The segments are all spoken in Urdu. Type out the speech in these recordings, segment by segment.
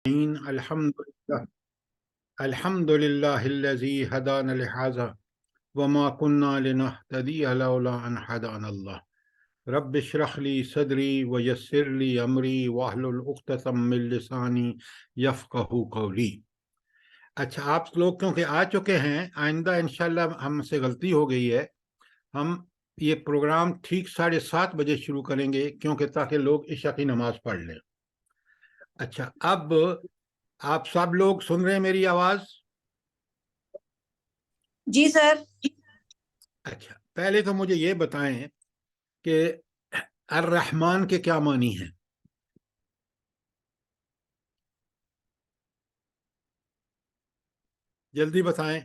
الحمد لله الذي هدانا لهذا وما كنا لنهتدي لولا أن هدانا الله رب اشرح لي صدري ويسر لي أمري واحلل عقدة من لساني يفقهوا قولي۔ اچھا، آپ لوگ کیونکہ آ چکے ہیں، آئندہ انشاءاللہ ہم سے غلطی ہو گئی ہے، ہم یہ پروگرام ٹھیک 7:30 بجے شروع کریں گے کیونکہ تاکہ لوگ عشاء کی نماز پڑھ لیں۔ اچھا، اب آپ سب لوگ سن رہے ہیں میری آواز؟ جی سر۔ اچھا، پہلے تو مجھے یہ بتائیں کہ الرحمن کے کیا معنی ہیں؟ جلدی بتائیں۔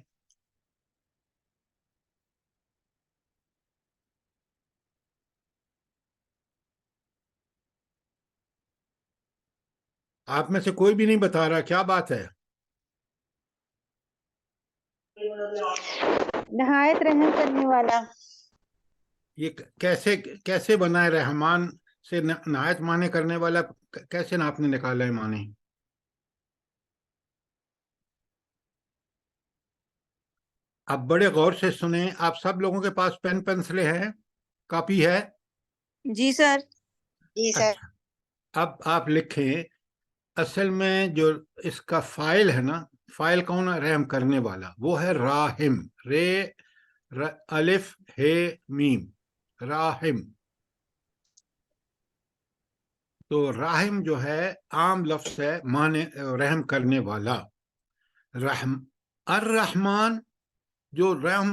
آپ میں سے کوئی بھی نہیں بتا رہا، کیا بات ہے؟ نہایت رحم کرنے والا۔ یہ کیسے بنا ہے؟ رحمان سے نہایت معنی کرنے والا کیسے آپ نے نکالا ہے معنی؟ اب بڑے غور سے سنیں، آپ سب لوگوں کے پاس پین پنسلیں ہیں، کاپی ہے؟ جی سر۔ جی سر۔ اچھا، اب آپ لکھیں، اصل میں جو اس کا فائل ہے نا، فائل کون ہے؟ رحم کرنے والا، وہ ہے راحم، الف ہے میم، راحم۔ تو راحم جو ہے عام لفظ ہے، معنی رحم کرنے والا۔ الرحمن جو رحم،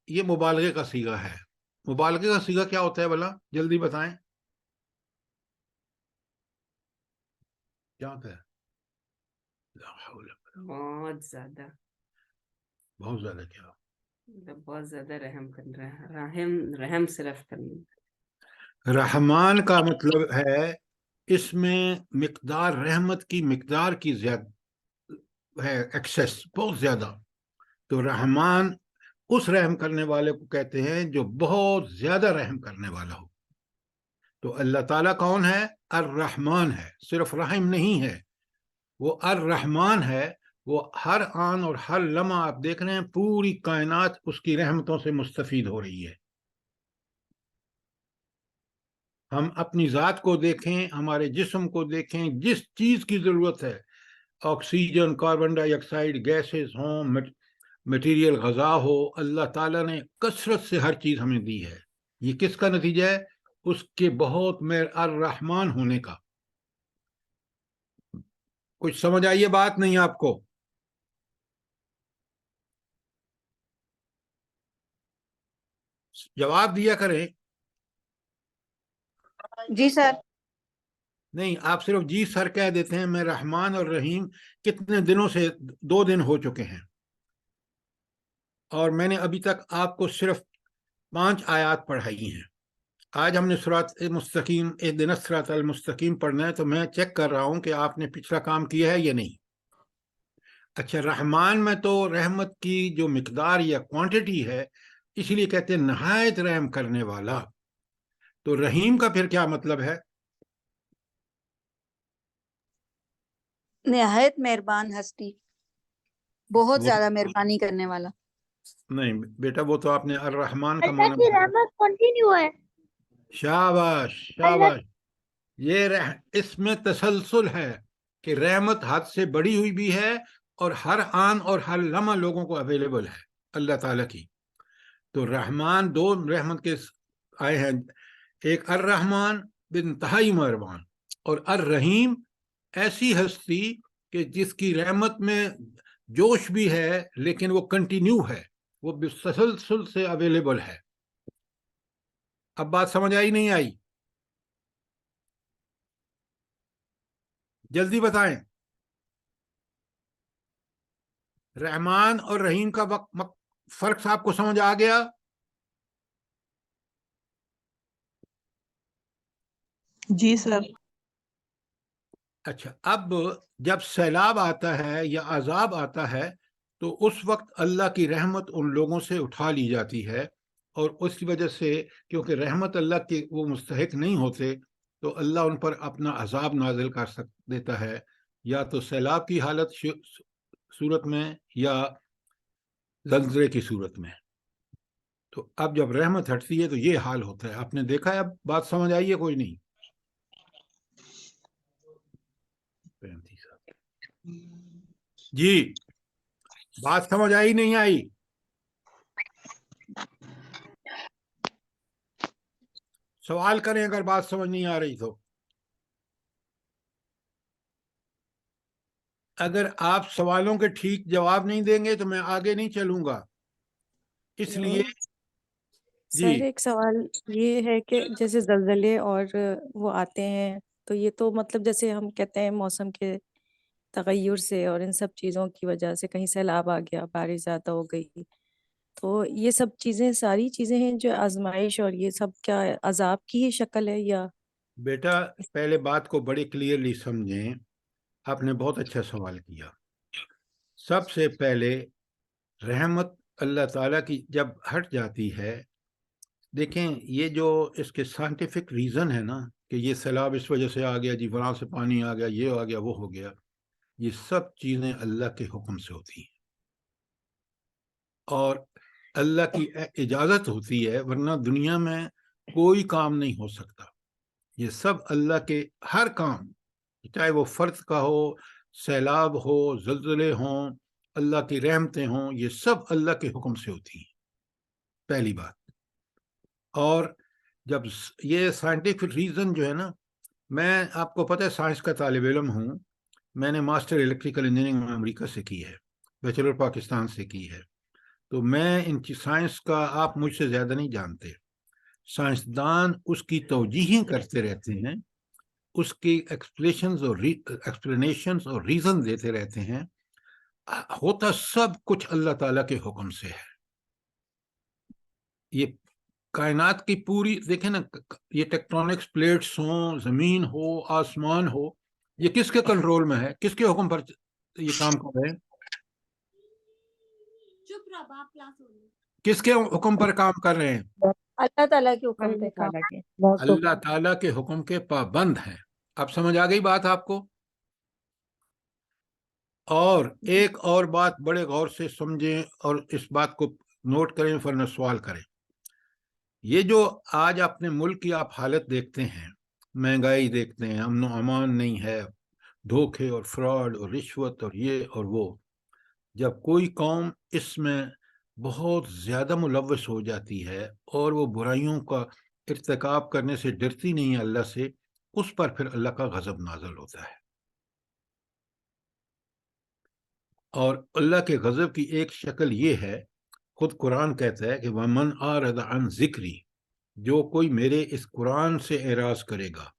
یہ مبالغے کا صیغہ ہے۔ مبالغے کا صیغہ کیا ہوتا ہے بھلا؟ جلدی بتائیں کیا ہوتا ہے؟ بہت زیادہ کیا؟ بہت زیادہ رحم کر رہا ہے، رحم صرف کرنا۔ رحمان کا مطلب ہے اس میں مقدار، رحمت کی مقدار کی زیادہ ہے، ایکسس بہت زیادہ۔ تو رحمان اس رحم کرنے والے کو کہتے ہیں جو بہت زیادہ رحم کرنے والا ہو۔ تو اللہ تعالیٰ کون ہے؟ الرحمن ہے، صرف رحم نہیں ہے، وہ الرحمن ہے۔ وہ ہر آن اور ہر لمحہ آپ دیکھ رہے ہیں پوری کائنات اس کی رحمتوں سے مستفید ہو رہی ہے۔ ہم اپنی ذات کو دیکھیں، ہمارے جسم کو دیکھیں، جس چیز کی ضرورت ہے، آکسیجن، کاربن ڈائی آکسائڈ گیسز ہوں، مٹیریل غذا ہو، اللہ تعالیٰ نے کثرت سے ہر چیز ہمیں دی ہے۔ یہ کس کا نتیجہ ہے؟ اس کے بہت الرحمن ہونے کا۔ کچھ سمجھ آئیے بات نہیں آپ کو؟ جواب دیا کریں۔ جی سر۔ نہیں، آپ صرف جی سر کہہ دیتے ہیں۔ میں رحمان اور رحیم کتنے دنوں سے 2 دن ہو چکے ہیں، اور میں نے ابھی تک آپ کو صرف 5 آیات پڑھائی ہیں۔ آج ہم نے صراط مستقیم، اہدنا الصراط المستقیم پڑھنا ہے، تو میں چیک کر رہا ہوں کہ آپ نے پچھلا کام کیا ہے یا نہیں۔ اچھا، رحمان میں تو رحمت کی جو مقدار یا کوانٹٹی ہے، اسی لیے کہتے ہیں نہایت رحم کرنے والا۔ تو رحیم کا پھر کیا مطلب ہے؟ نہایت مہربان ہستی، بہت زیادہ مہربانی کرنے والا۔ نہیں بیٹا، وہ تو آپ نے الرحمن کا اللہ کی رحمت کنٹینیو ہے۔ شاباش شاباش، یہ اس میں تسلسل ہے کہ رحمت حد سے بڑی ہوئی بھی ہے اور ہر آن اور ہر لمحہ لوگوں کو اویلیبل ہے اللہ تعالیٰ کی۔ تو رحمان 2 رحمت کے آئے ہیں، ایک الرحمن بانتہائی مہربان، اور الرحیم ایسی ہستی کہ جس کی رحمت میں جوش بھی ہے لیکن وہ کنٹینیو ہے، وہ تسلسل سے اویلیبل ہے۔ اب بات سمجھ آئی نہیں آئی؟ جلدی بتائیں۔ رحمان اور رحیم کا فرق آپ کو سمجھ آ گیا؟ جی سر۔ اچھا، اب جب سیلاب آتا ہے یا عذاب آتا ہے تو اس وقت اللہ کی رحمت ان لوگوں سے اٹھا لی جاتی ہے، اور اس کی وجہ سے کیونکہ رحمت اللہ کی وہ مستحق نہیں ہوتے، تو اللہ ان پر اپنا عذاب نازل کر دیتا ہے، یا تو سیلاب کی حالت صورت میں یا زلزلے کی صورت میں. تو اب جب رحمت ہٹتی ہے تو یہ حال ہوتا ہے. آپ نے دیکھا ہے؟ اب بات سمجھ آئی ہے کوئی نہیں؟ جی بات سمجھ آئی نہیں آئی؟ سوال کریں اگر بات سمجھ نہیں آ رہی تو. اگر آپ سوالوں کے ٹھیک جواب نہیں دیں گے تو میں آگے نہیں چلوں گا. اس لیے جی سر ایک سوال یہ ہے کہ جیسے زلزلے اور وہ آتے ہیں تو یہ تو مطلب جیسے ہم کہتے ہیں موسم کے تغیر سے اور ان سب چیزوں کی وجہ سے کہیں سیلاب آ گیا، بارش زیادہ ہو گئی، تو یہ سب چیزیں ساری چیزیں ہیں جو آزمائش اور یہ سب کیا عذاب کی ہی شکل ہے یا؟ بیٹا پہلے بات کو بڑے کلیئرلی سمجھیں. آپ نے بہت اچھا سوال کیا. سب سے پہلے رحمت اللہ تعالیٰ کی جب ہٹ جاتی ہے، دیکھیں یہ جو اس کے سائنٹیفک ریزن ہے نا کہ یہ سیلاب اس وجہ سے آ گیا، جی وہاں سے پانی آ گیا، یہ آ گیا، وہ ہو گیا، یہ سب چیزیں اللہ کے حکم سے ہوتی ہیں اور اللہ کی اجازت ہوتی ہے، ورنہ دنیا میں کوئی کام نہیں ہو سکتا. یہ سب اللہ کے ہر کام، چاہے وہ فرض کا ہو، سیلاب ہو، زلزلے ہوں، اللہ کی رحمتیں ہوں، یہ سب اللہ کے حکم سے ہوتی ہیں. پہلی بات. اور جب یہ سائنٹیفک ریزن جو ہے نا، میں آپ کو پتہ ہے سائنس کا طالب علم ہوں. میں نے ماسٹر الیکٹریکل انجینئرنگ امریکہ سے کی ہے، بیچلر پاکستان سے کی ہے. تو میں ان کی سائنس کا آپ مجھ سے زیادہ نہیں جانتے. سائنسدان اس کی توجیہیں کرتے رہتے ہیں، اس کی ایکسپلینیشنز اور ریزن دیتے رہتے ہیں. ہوتا سب کچھ اللہ تعالیٰ کے حکم سے ہے. یہ کائنات کی پوری دیکھیں نا، یہ ٹیکٹونکس پلیٹس ہوں، زمین ہو، آسمان ہو، یہ کس کے کنٹرول میں ہے؟ کس کے حکم پر یہ کام کر رہے ہیں؟ کس کے حکم پر کام کر رہے ہیں؟ اللہ تعالیٰ کے حکم اللہ پہ کام. تعالیٰ کے اللہ تعالیٰ کے حکم کے پابند ہیں. اب سمجھ آ گئی بات آپ کو؟ اور ایک اور بات بڑے غور سے سمجھیں اور اس بات کو نوٹ کریں، ورنہ سوال کریں. یہ جو آج اپنے ملک کی آپ حالت دیکھتے ہیں، مہنگائی دیکھتے ہیں، امن و امان نہیں ہے، دھوکے اور فراڈ اور رشوت اور یہ اور وہ، جب کوئی قوم اس میں بہت زیادہ ملوث ہو جاتی ہے اور وہ برائیوں کا ارتکاب کرنے سے ڈرتی نہیں ہے اللہ سے، اس پر پھر اللہ کا غضب نازل ہوتا ہے. اور اللہ کے غضب کی ایک شکل یہ ہے، خود قرآن کہتا ہے کہ وَمَنْ أَعْرَضَ عَنْ ذِكْرِي، جو کوئی میرے اس قرآن سے اعراض کرے گا،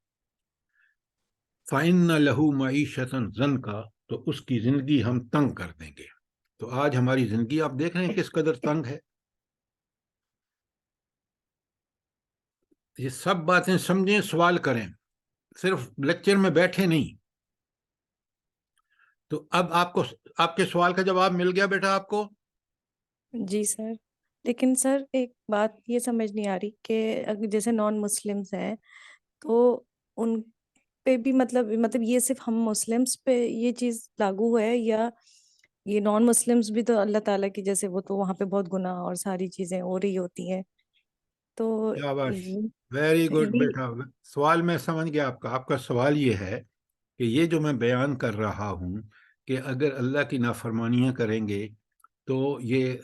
فَإِنَّ لَهُ مَعِيشَةً ضَنْكَ، تو اس کی زندگی ہم تنگ کر دیں گے. تو آج ہماری زندگی آپ دیکھ رہے ہیں کس قدر تنگ ہے. یہ سب باتیں سمجھیں، سوال کریں، صرف لیکچر میں بیٹھے نہیں. تو اب آپ کو آپ کے سوال کا جواب مل گیا بیٹا آپ کو؟ جی سر. لیکن سر ایک بات یہ سمجھ نہیں آ رہی کہ جیسے نان مسلمز ہیں تو ان پہ بھی مطلب یہ صرف ہم مسلمز پہ یہ چیز لاگو ہے یا یہ نان مسلمز بھی تو اللہ تعالیٰ کی جیسے وہ تو وہاں پہ بہت گناہ اور ساری چیزیں ہو رہی ہوتی ہیں تو شاباش، یہ ویری گڈ یہ- بیٹا. سوال میں سمجھ گیا آپ کا. آپ کا سوال یہ ہے کہ یہ جو میں بیان کر رہا ہوں کہ اگر اللہ کی نافرمانیاں کریں گے تو یہ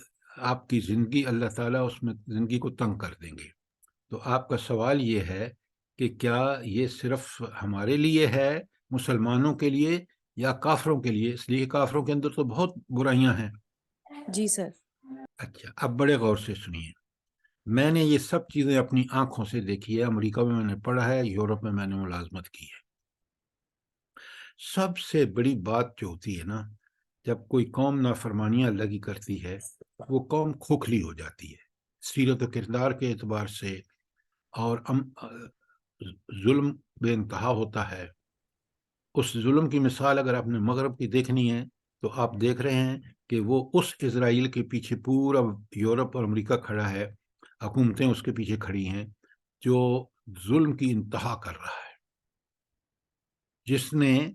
آپ کی زندگی اللہ تعالیٰ اس میں زندگی کو تنگ کر دیں گے. تو آپ کا سوال یہ ہے کہ کیا یہ صرف ہمارے لیے ہے، مسلمانوں کے لیے، یا کافروں کے لیے؟ اس لیے کافروں کے اندر تو بہت برائیاں ہیں. جی سر. اچھا اب بڑے غور سے سنیے. میں نے یہ سب چیزیں اپنی آنکھوں سے دیکھی ہے. امریکہ میں نے پڑھا ہے، یورپ میں نے ملازمت کی ہے. سب سے بڑی بات جو ہوتی ہے نا، جب کوئی قوم نافرمانیاں لگی کرتی ہے، وہ قوم کھوکھلی ہو جاتی ہے سیرت و کردار کے اعتبار سے، اور ظلم بے انتہا ہوتا ہے. اس ظلم کی مثال اگر آپ نے مغرب کی دیکھنی ہے تو آپ دیکھ رہے ہیں کہ وہ اس اسرائیل کے پیچھے پورا یورپ اور امریکہ کھڑا ہے، حکومتیں اس کے پیچھے کھڑی ہیں، جو ظلم کی انتہا کر رہا ہے، جس نے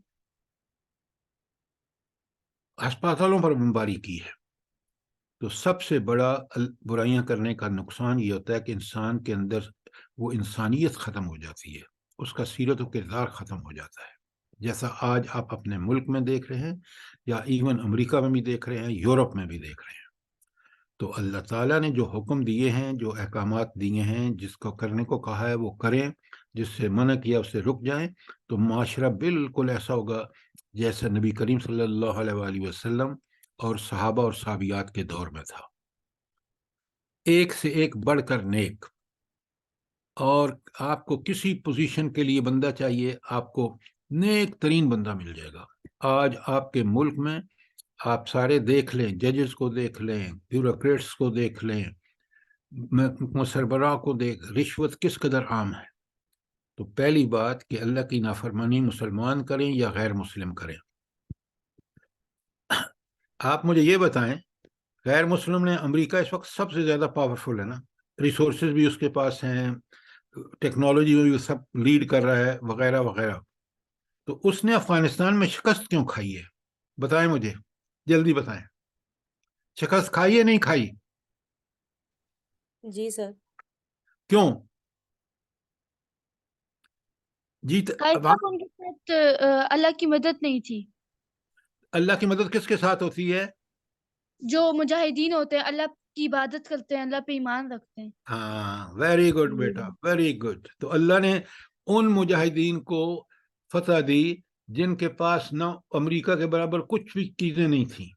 ہسپتالوں پر بمباری کی ہے. تو سب سے بڑا برائیاں کرنے کا نقصان یہ ہوتا ہے کہ انسان کے اندر وہ انسانیت ختم ہو جاتی ہے، اس کا سیرت و کردار ختم ہو جاتا ہے، جیسا آج آپ اپنے ملک میں دیکھ رہے ہیں، یا ایون امریکہ میں بھی دیکھ رہے ہیں، یورپ میں بھی دیکھ رہے ہیں. تو اللہ تعالیٰ نے جو حکم دیے ہیں، جو احکامات دیے ہیں، جس کو کرنے کو کہا ہے وہ کریں، جس سے منع کیا اس سے رک جائیں، تو معاشرہ بالکل ایسا ہوگا جیسے نبی کریم صلی اللہ علیہ وآلہ وسلم اور صحابہ اور صحابیات کے دور میں تھا. ایک سے ایک بڑھ کر نیک. اور آپ کو کسی پوزیشن کے لیے بندہ چاہیے، آپ کو نیک ترین بندہ مل جائے گا. آج آپ کے ملک میں آپ سارے دیکھ لیں، ججز کو دیکھ لیں، بیوروکریٹس کو دیکھ لیں، سربراہ کو رشوت کس قدر عام ہے. تو پہلی بات کہ اللہ کی نافرمانی مسلمان کریں یا غیر مسلم کریں. آپ مجھے یہ بتائیں، غیر مسلم نے امریکہ اس وقت سب سے زیادہ پاورفل ہے نا، ریسورسز بھی اس کے پاس ہیں، ٹیکنالوجی میں بھی سب لیڈ کر رہا ہے، وغیرہ وغیرہ. تو اس نے افغانستان میں شکست کیوں کھائی ہے؟ بتائیں مجھے، جلدی بتائیں. شکست کھائی ہے نہیں کھائی؟ جی سر. کیوں؟ جی صاحب ان کے ساتھ اللہ کی مدد نہیں تھی. اللہ کی مدد کس کے ساتھ ہوتی ہے؟ جو مجاہدین ہوتے ہیں، اللہ کی عبادت کرتے ہیں، اللہ پہ ایمان رکھتے ہیں. ہاں، ویری گڈ بیٹا، ویری گڈ. تو اللہ نے ان مجاہدین کو فتح دی جن کے پاس نہ امریکہ کے برابر کچھ بھی چیزیں نہیں تھیں.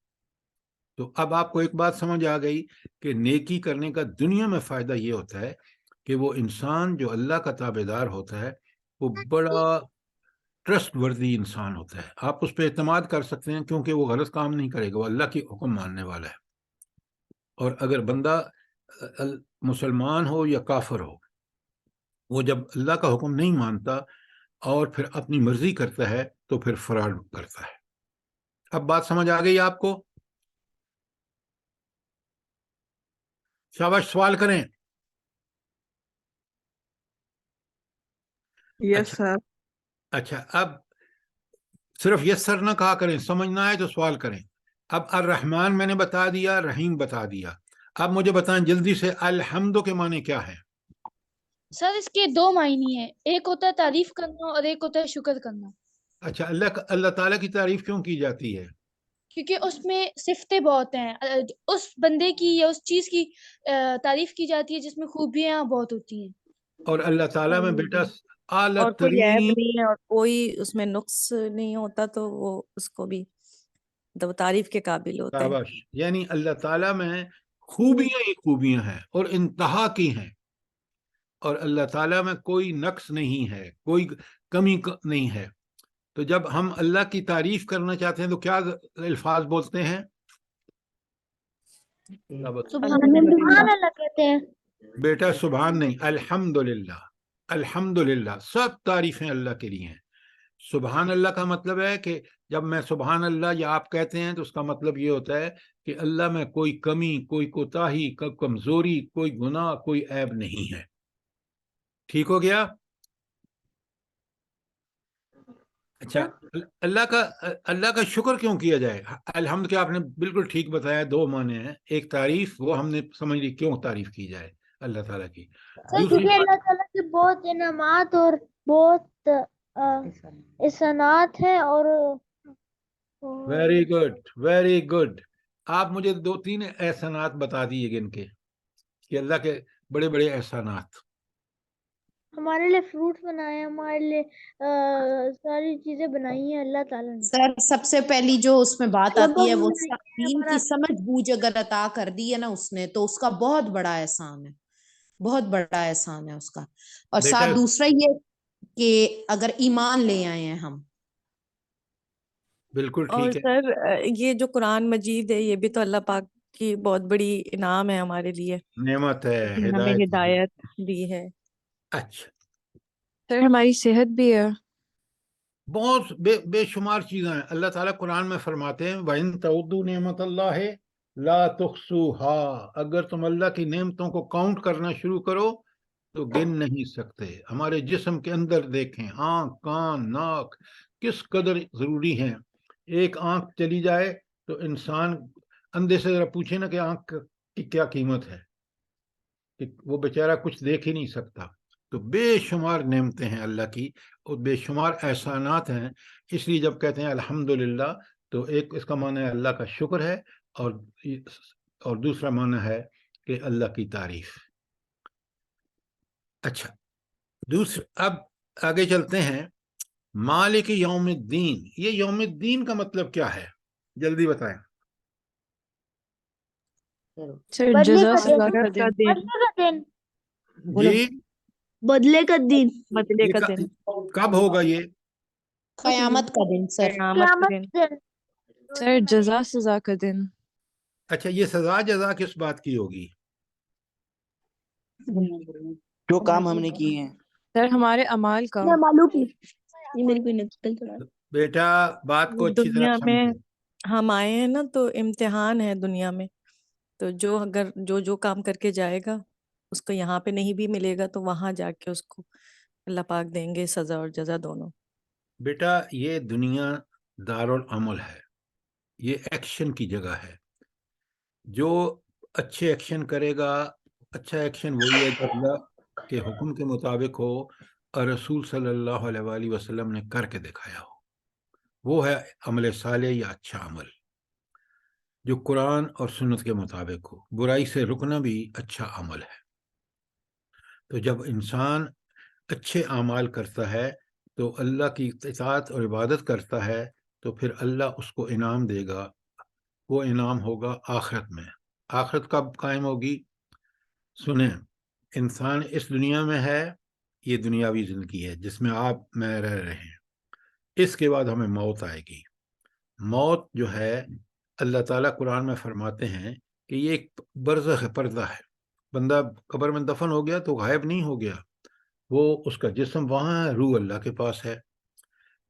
تو اب آپ کو ایک بات سمجھ آ گئی کہ نیکی کرنے کا دنیا میں فائدہ یہ ہوتا ہے کہ وہ انسان جو اللہ کا تابع دار ہوتا ہے وہ بڑا ٹرسٹ وردی انسان ہوتا ہے. آپ اس پہ اعتماد کر سکتے ہیں کیونکہ وہ غلط کام نہیں کرے گا، وہ اللہ کی حکم ماننے والا ہے. اور اگر بندہ مسلمان ہو یا کافر ہو، وہ جب اللہ کا حکم نہیں مانتا اور پھر اپنی مرضی کرتا ہے تو پھر فراڈ کرتا ہے. اب بات سمجھ آ گئی آپ کو؟ شاباش، سوال کریں. یس سر. اچھا، اب صرف یس سر نہ کہا کریں، سمجھنا ہے تو سوال کریں. اب الرحمن میں نے بتا دیا، رحیم بتا دیا. اب مجھے بتائیں جلدی سے، الحمد کے معنی کیا ہے؟ سر اس کے دو معنی ہیں، ایک ہوتا ہے تعریف کرنا اور ایک ہوتا ہے شکر کرنا. اچھا، اللہ تعالیٰ کی تعریف کیوں کی جاتی ہے؟ کیونکہ اس میں صفتیں بہت ہیں، اس بندے کی یا اس چیز کی تعریف کی جاتی ہے جس میں خوبیاں بہت ہوتی ہیں. اور اللہ تعالیٰ میں بیٹا اعلیٰ اور کوئی عیب ترین، نہیں ہے اور کوئی اس میں نقص نہیں ہوتا، تو وہ اس کو بھی تعریف کے قابل ہوتے ہیں. شاباش. یعنی اللہ تعالیٰ میں خوبیاں ہی خوبیاں ہیں اور انتہا کی ہیں، اور اللہ تعالیٰ میں کوئی نقص نہیں ہے، کوئی کمی نہیں ہے. تو جب ہم اللہ کی تعریف کرنا چاہتے ہیں تو کیا الفاظ بولتے ہیں؟ سبحان اللہ کہتے ہیں. بیٹا سبحان نہیں، الحمدللہ. الحمدللہ، سب تعریفیں اللہ کے لیے ہیں. سبحان اللہ کا مطلب ہے کہ جب میں سبحان اللہ یا آپ کہتے ہیں تو اس کا مطلب یہ ہوتا ہے کہ اللہ میں کوئی کمی، کوئی کوتاہی، کوئی کمزوری، کوئی گناہ، کوئی عیب نہیں ہے. ٹھیک ہو گیا؟ اچھا، اللہ کا شکر کیوں کیا جائے؟ الحمد کے آپ نے بالکل ٹھیک بتایا، دو معنی ہیں. ایک تعریف، وہ ہم نے سمجھ لی کیوں تعریف کی جائے اللہ تعالیٰ کی. دوسری کیونکہ اللہ تعالیٰ کے بہت انعامات اور بہت احسانات ہیں. اور ویری گڈ، ویری گڈ. آپ مجھے 2-3 احسانات بتا دیے گن کے کہ اللہ کے بڑے بڑے احسانات. ہمارے لیے فروٹ بنائے، ہمارے لیے ساری چیزیں بنائی ہیں اللہ تعالیٰ نے. سر سب سے پہلی جو اس میں بات آتی ہے وہ بنائی ہے دین ہمارا. کی سمجھ بوجھ اگر عطا کر دی ہے نا اس نے، تو اس کا بہت بڑا احسان ہے، بہت بڑا احسان ہے اس کا. اور بیٹا ساتھ دوسرا یہ کہ اگر ایمان لے آئے ہیں ہم. بالکل اور ٹھیک ہے. سر یہ جو قرآن مجید ہے یہ بھی تو اللہ پاک کی بہت بڑی انعام ہے ہمارے لیے، نعمت ہے، ہمیں ہدایت ہے. ہدایت دی ہے. اچھا، سر ہماری صحت بھی ہے. بہت بے شمار چیزیں ہیں. اللہ تعالیٰ قرآن میں فرماتے ہیں وَإِن تَعُدُّوا نِعْمَتَ اللَّهِ لَا تُحْصُوهَا. اگر تم اللہ کی نعمتوں کو کاؤنٹ کرنا شروع کرو تو گن نہیں سکتے. ہمارے جسم کے اندر دیکھیں، آنکھ، کان، ناک کس قدر ضروری ہیں. ایک آنکھ چلی جائے تو انسان اندھے سے ذرا پوچھے نا کہ آنکھ کی کیا قیمت ہے، کہ وہ بیچارہ کچھ دیکھ ہی نہیں سکتا. تو بے شمار نعمتیں ہیں اللہ کی اور بے شمار احسانات ہیں. اس لیے جب کہتے ہیں الحمدللہ تو ایک اس کا معنی ہے اللہ کا شکر ہے، اور دوسرا معنی ہے کہ اللہ کی تعریف. اچھا، اب آگے چلتے ہیں. مالک یوم الدین، یہ یوم الدین کا مطلب کیا ہے؟ جلدی بتائیں. سر بدلے جزا کا سزا دن، کا دن، بدلے کا دن، جی، بدلے کا دن، بدلے یہ کا دن، کب ہوگا یہ؟ قیامت کا دن سر. قیامت کا قیامت دن. دن. سر جزا سزا کا دن. اچھا، یہ سزا جزا کس بات کی ہوگی؟ جو کام ہم نے کیے ہیں. سر ہمارے اعمال کا. میں معلوم کی یہ میری کوئی نقل چلا. بیٹا بات کو اچھی طرح دنیا میں سمجھو. ہم آئے ہیں نا تو امتحان ہے دنیا میں، تو اگر جو کام کر کے جائے گا اس کو یہاں پہ نہیں بھی ملے گا تو وہاں جا کے اس کو اللہ پاک دیں گے سزا اور جزا دونوں. بیٹا یہ دنیا دارالعمل ہے، یہ ایکشن کی جگہ ہے. جو اچھے ایکشن کرے گا، اچھا ایکشن وہی ہے جو اللہ کے حکم کے مطابق ہو اور رسول صلی اللہ علیہ وآلہ وسلم نے کر کے دکھایا ہو، وہ ہے عمل صالح یا اچھا عمل جو قرآن اور سنت کے مطابق ہو. برائی سے رکنا بھی اچھا عمل ہے. تو جب انسان اچھے اعمال کرتا ہے تو اللہ کی اطاعت اور عبادت کرتا ہے تو پھر اللہ اس کو انعام دے گا. وہ انعام ہوگا آخرت میں. آخرت کب قائم ہوگی؟ سنیں، انسان اس دنیا میں ہے، یہ دنیاوی زندگی ہے جس میں آپ میں رہ رہے ہیں. اس کے بعد ہمیں موت آئے گی. موت جو ہے اللہ تعالیٰ قرآن میں فرماتے ہیں کہ یہ ایک برزخ پردہ ہے. بندہ قبر میں دفن ہو گیا تو غائب نہیں ہو گیا، وہ اس کا جسم وہاں ہے، روح اللہ کے پاس ہے.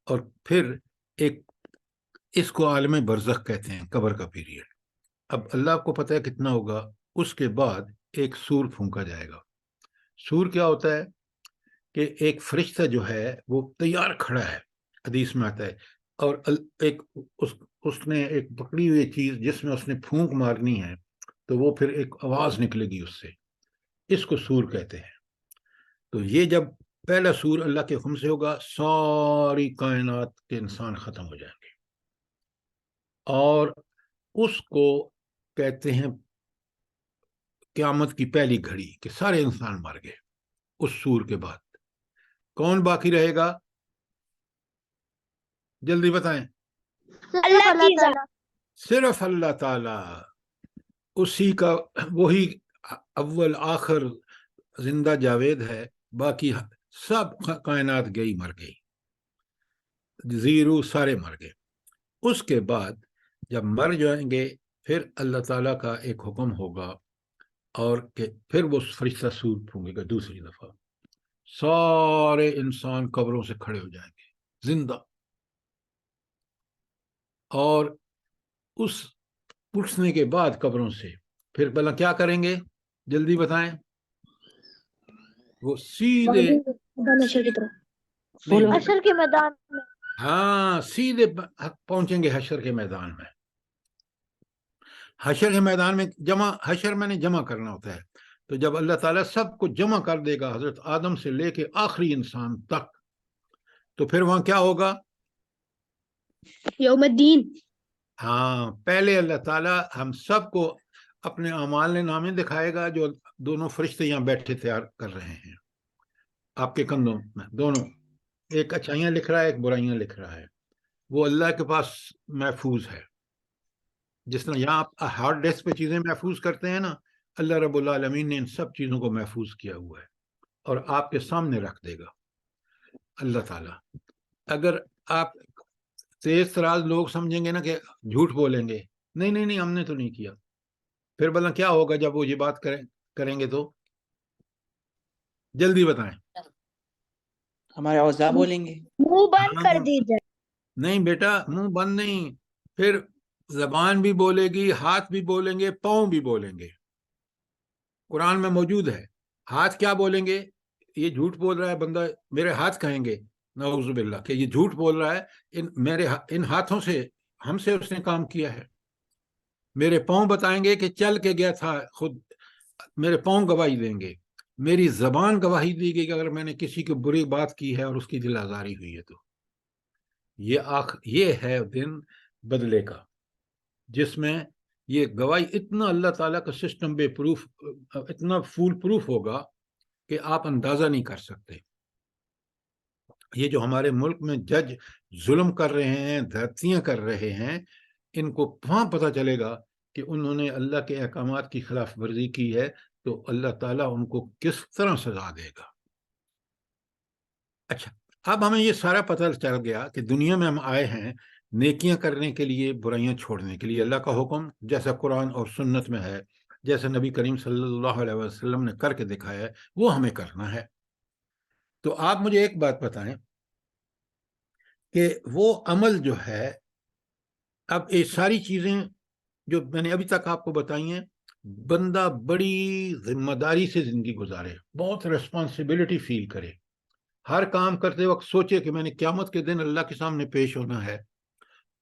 اور پھر ایک اس کو عالم برزخ کہتے ہیں، قبر کا پیریڈ. اب اللہ کو پتہ ہے کتنا ہوگا. اس کے بعد ایک سور پھونکا جائے گا. سور کیا ہوتا ہے کہ ایک فرشتہ جو ہے وہ تیار کھڑا ہے، حدیث میں آتا ہے، اور ایک اس نے ایک پکڑی ہوئی چیز جس میں اس نے پھونک مارنی ہے تو وہ پھر ایک آواز نکلے گی اس سے. اس کو سور کہتے ہیں. تو یہ جب پہلا سور اللہ کے حکم سے ہوگا، ساری کائنات کے انسان ختم ہو جائیں گے، اور اس کو کہتے ہیں قیامت کی پہلی گھڑی، کہ سارے انسان مر گئے. اس سور کے بعد کون باقی رہے گا؟ جلدی بتائیں. اللہ کی ذات. صرف اللہ تعالی، اسی کا وہی اول آخر زندہ جاوید ہے. باقی سب کائنات گئی، مر گئی، زیرو سارے مر گئے. اس کے بعد جب مر جائیں گے پھر اللہ تعالیٰ کا ایک حکم ہوگا اور کہ پھر وہ فرشتہ سور پھونکے گا دوسری دفعہ. سارے انسان قبروں سے کھڑے ہو جائیں گے زندہ، اور اس اٹھنے کے بعد قبروں سے پھر بھلا کیا کریں گے؟ جلدی بتائیں. وہ سیدھے حشر کی طرف، نہیں، حشر کے میدان میں. ہاں، سیدھے پہنچیں گے حشر کے میدان میں. حشر کے میدان میں حشر میں نے جمع کرنا ہوتا ہے. تو جب اللہ تعالیٰ سب کو جمع کر دے گا، حضرت آدم سے لے کے آخری انسان تک، تو پھر وہاں کیا ہوگا؟ یوم الدین. ہاں، پہلے اللہ تعالیٰ ہم سب کو اپنے اعمال نامے دکھائے گا جو دونوں فرشتے یہاں بیٹھے تیار کر رہے ہیں آپ کے کندھوں میں دونوں. ایک اچھائیاں لکھ رہا ہے، ایک برائیاں لکھ رہا ہے. وہ اللہ کے پاس محفوظ ہے. جس طرح یہاں آپ ہارڈ ڈیسک پہ چیزیں محفوظ کرتے ہیں نا، اللہ رب العالمین نے ان سب چیزوں کو محفوظ کیا ہوا ہے اور آپ کے سامنے رکھ دے گا اللہ تعالیٰ. اگر آپ تیز تراز لوگ سمجھیں گے نا کہ جھوٹ بولیں گے، نہیں ہم نے تو نہیں کیا، پھر بھلا کیا ہوگا جب وہ یہ بات کریں گے؟ تو جلدی بتائیں. ہمارے اوضاع بولیں گے. منہ بند کر دیجیے. نہیں بیٹا، منہ بند نہیں، پھر زبان بھی بولے گی، ہاتھ بھی بولیں گے، پاؤں بھی بولیں گے. قرآن میں موجود ہے. ہاتھ کیا بولیں گے؟ یہ جھوٹ بول رہا ہے بندہ، میرے ہاتھ کہیں گے نعوذ باللہ کہ یہ جھوٹ بول رہا ہے، ان ہاتھوں سے ہم سے اس نے کام کیا ہے. میرے پاؤں بتائیں گے کہ چل کے گیا تھا، خود میرے پاؤں گواہی دیں گے، میری زبان گواہی دی گئی کہ اگر میں نے کسی کی بری بات کی ہے اور اس کی دل آزاری ہوئی ہے تو یہ ہے دن بدلے کا، جس میں یہ گواہی اتنا اللہ تعالیٰ کا سسٹم بے پروف، اتنا فول پروف ہوگا کہ آپ اندازہ نہیں کر سکتے۔ یہ جو ہمارے ملک میں جج ظلم کر رہے ہیں، زیادتیاں کر رہے ہیں، ان کو وہاں پتہ چلے گا کہ انہوں نے اللہ کے احکامات کی خلاف ورزی کی ہے تو اللہ تعالیٰ ان کو کس طرح سزا دے گا۔ اچھا، اب ہمیں یہ سارا پتہ چل گیا کہ دنیا میں ہم آئے ہیں نیکیاں کرنے کے لیے، برائیاں چھوڑنے کے لیے۔ اللہ کا حکم جیسا قرآن اور سنت میں ہے، جیسے نبی کریم صلی اللہ علیہ وسلم نے کر کے دکھایا ہے، وہ ہمیں کرنا ہے۔ تو آپ مجھے ایک بات بتائیں کہ وہ عمل جو ہے، اب یہ ساری چیزیں جو میں نے ابھی تک آپ کو بتائی ہیں، بندہ بڑی ذمہ داری سے زندگی گزارے، بہت ریسپانسبلٹی فیل کرے، ہر کام کرتے وقت سوچے کہ میں نے قیامت کے دن اللہ کے سامنے پیش ہونا ہے،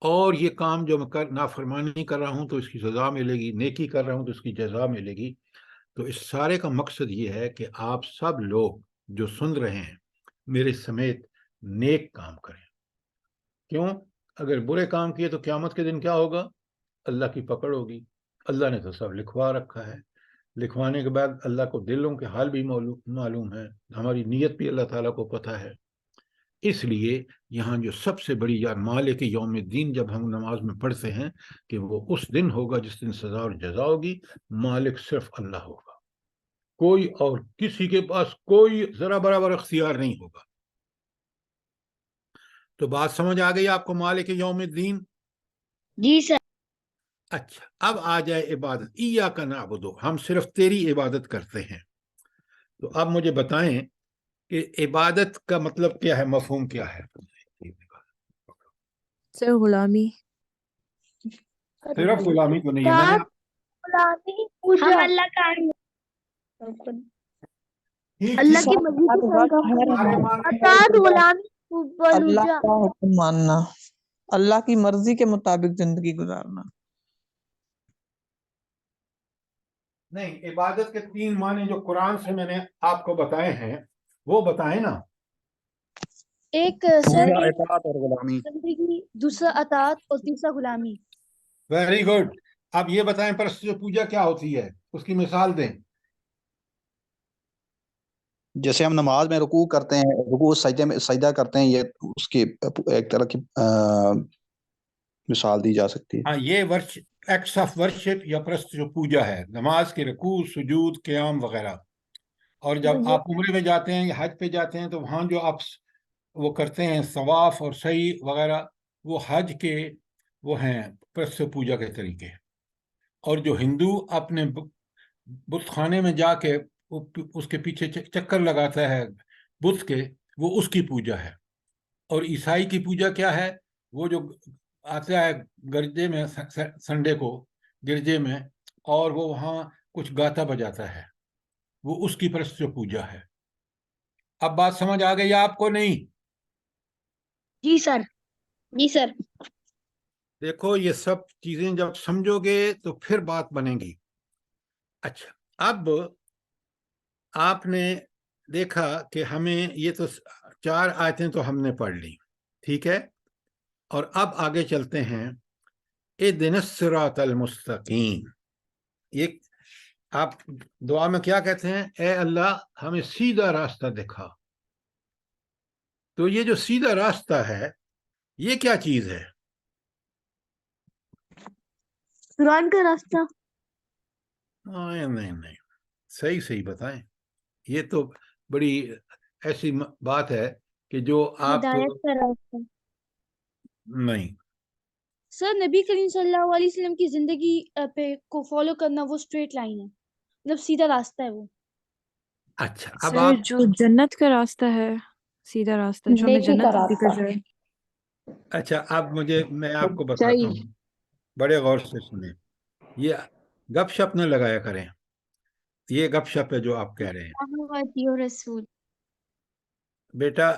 اور یہ کام جو میں نافرمانی کر رہا ہوں تو اس کی سزا ملے گی، نیکی کر رہا ہوں تو اس کی جزا ملے گی۔ تو اس سارے کا مقصد یہ ہے کہ آپ سب لوگ جو سن رہے ہیں میرے سمیت نیک کام کریں۔ کیوں؟ اگر برے کام کیے تو قیامت کے دن کیا ہوگا؟ اللہ کی پکڑ ہوگی۔ اللہ نے تو سب لکھوا رکھا ہے، لکھوانے کے بعد اللہ کو دلوں کے حال بھی معلوم ہے، ہماری نیت بھی اللہ تعالیٰ کو پتہ ہے۔ اس لیے یہاں جو سب سے بڑی یاد مالک یوم الدین جب ہم نماز میں پڑھتے ہیں کہ وہ اس دن ہوگا جس دن سزا اور جزا ہوگی، مالک صرف اللہ ہوگا، کوئی اور کسی کے پاس کوئی ذرا برابر اختیار نہیں ہوگا۔ تو بات سمجھ آ گئی آپ کو مالک یوم الدین؟ جی سر۔ اچھا، اب آ جائے عبادت۔ ایاک نعبد، ہم صرف تیری عبادت کرتے ہیں۔ تو اب مجھے بتائیں کہ عبادت کا مطلب کیا ہے، مفہوم کیا ہے؟ سر غلامی۔ صرف غلامی تو نہیں ہے، میں نے ہم اللہ کا ٹھیک اللہ ٹھیک، کی اطاعت، غلامی، اللہ کا حکم ماننا، اللہ کی مرضی کے مطابق زندگی گزارنا۔ نہیں، عبادت کے تین معنی جو قرآن سے میں نے آپ کو بتائے ہیں وہ بتائیں نا۔ ایک سر اطاعت اور غلامی۔ زندگی، دوسرا اطاعت اور تیسرا غلامی۔ Very good. اب یہ بتائیں پرستش پوجا کیا ہوتی ہے، اس کی مثال دیں۔ جیسے ہم نماز میں رکوع کرتے ہیں، رکوع سجدے میں سجدہ کرتے ہیں، یہ اس کی ایک طرح کی مثال دی جا سکتی ہے۔ ہاں، یہ ایکٹس آف ورشپ یا پرستش پوجا ہے، نماز کے رکوع، سجود، قیام وغیرہ۔ اور جب آپ عمرے میں جاتے ہیں یا حج پہ جاتے ہیں تو وہاں جو آپ وہ کرتے ہیں طواف اور سعی وغیرہ، وہ حج کے وہ ہیں پرستش پوجا کے طریقے۔ اور جو ہندو اپنے بت خانے میں جا کے اس کے پیچھے چکر لگاتا ہے بت کے، وہ اس کی پوجا ہے۔ اور عیسائی کی پوجا کیا ہے؟ وہ جو آتا ہے گرجے میں سنڈے کو گرجے میں، اور وہ وہاں کچھ گاتا بجاتا ہے، وہ اس کی پرستش پوجا ہے۔ اب بات سمجھ آ گئی آپ کو نہیں؟ جی سر۔ جی سر۔ دیکھو، یہ سب چیزیں جب سمجھو گے تو پھر بات بنے گی۔ اچھا، اب آپ نے دیکھا کہ ہمیں یہ تو 4 آیتیں تو ہم نے پڑھ لی، ٹھیک ہے؟ اور اب آگے چلتے ہیں۔ اہدنا الصراط المستقیم، یہ آپ دعا میں کیا کہتے ہیں؟ اے اللہ ہمیں سیدھا راستہ دکھا۔ تو یہ جو سیدھا راستہ ہے یہ کیا چیز ہے؟ قرآن کا راستہ۔ نہیں، صحیح بتائیں۔ یہ تو بڑی ایسی بات ہے کہ جو آپ ہدایت کا راستہ۔ نہیں، سر نبی کریم صلی اللہ علیہ وسلم کی زندگی پہ کو فالو کرنا وہ اسٹریٹ لائن ہے، مطلب سیدھا راستہ ہے وہ۔ اچھا، اب سر آپ جو جنت کا راستہ ہے، سیدھا راستہ جو ہمیں نیکی کا جنت لے کر راستہ۔ جائے۔ اچھا، اب میں آپ کو بتاتا ہوں، بڑے غور سے سنیں، یہ گپ شپ نہ لگایا کریں، یہ گپ شپ ہے جو آپ کہہ رہے ہیں رسول۔ بیٹا۔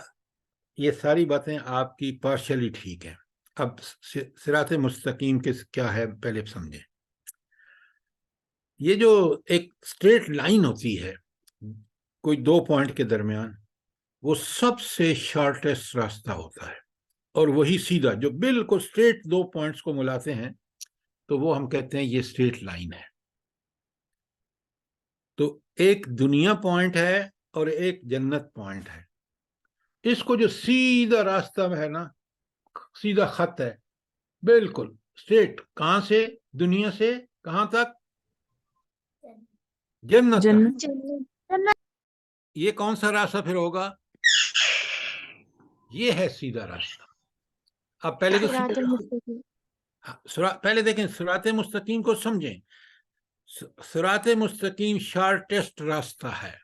یہ ساری باتیں آپ کی پارشلی ٹھیک ہیں، اب صراط مستقیم کیا ہے پہلے سمجھیں۔ یہ جو ایک اسٹریٹ لائن ہوتی ہے کوئی دو پوائنٹ کے درمیان، وہ سب سے شارٹیسٹ راستہ ہوتا ہے، اور وہی سیدھا جو بالکل اسٹریٹ دو پوائنٹس کو ملاتے ہیں، تو وہ ہم کہتے ہیں یہ اسٹریٹ لائن ہے۔ تو ایک دنیا پوائنٹ ہے اور ایک جنت پوائنٹ ہے۔ اس کو جو سیدھا راستہ ہے نا، سیدھا خط ہے بالکل اسٹریٹ، کہاں سے؟ دنیا سے کہاں تک؟ جنت تک۔ جنت یہ کون سا راستہ پھر ہوگا؟ یہ ہے سیدھا راستہ۔ اب پہلے تو صراط المستقیم۔ پہلے دیکھیں صراط مستقیم کو سمجھیں۔ صراط مستقیم شارٹیسٹ راستہ ہے،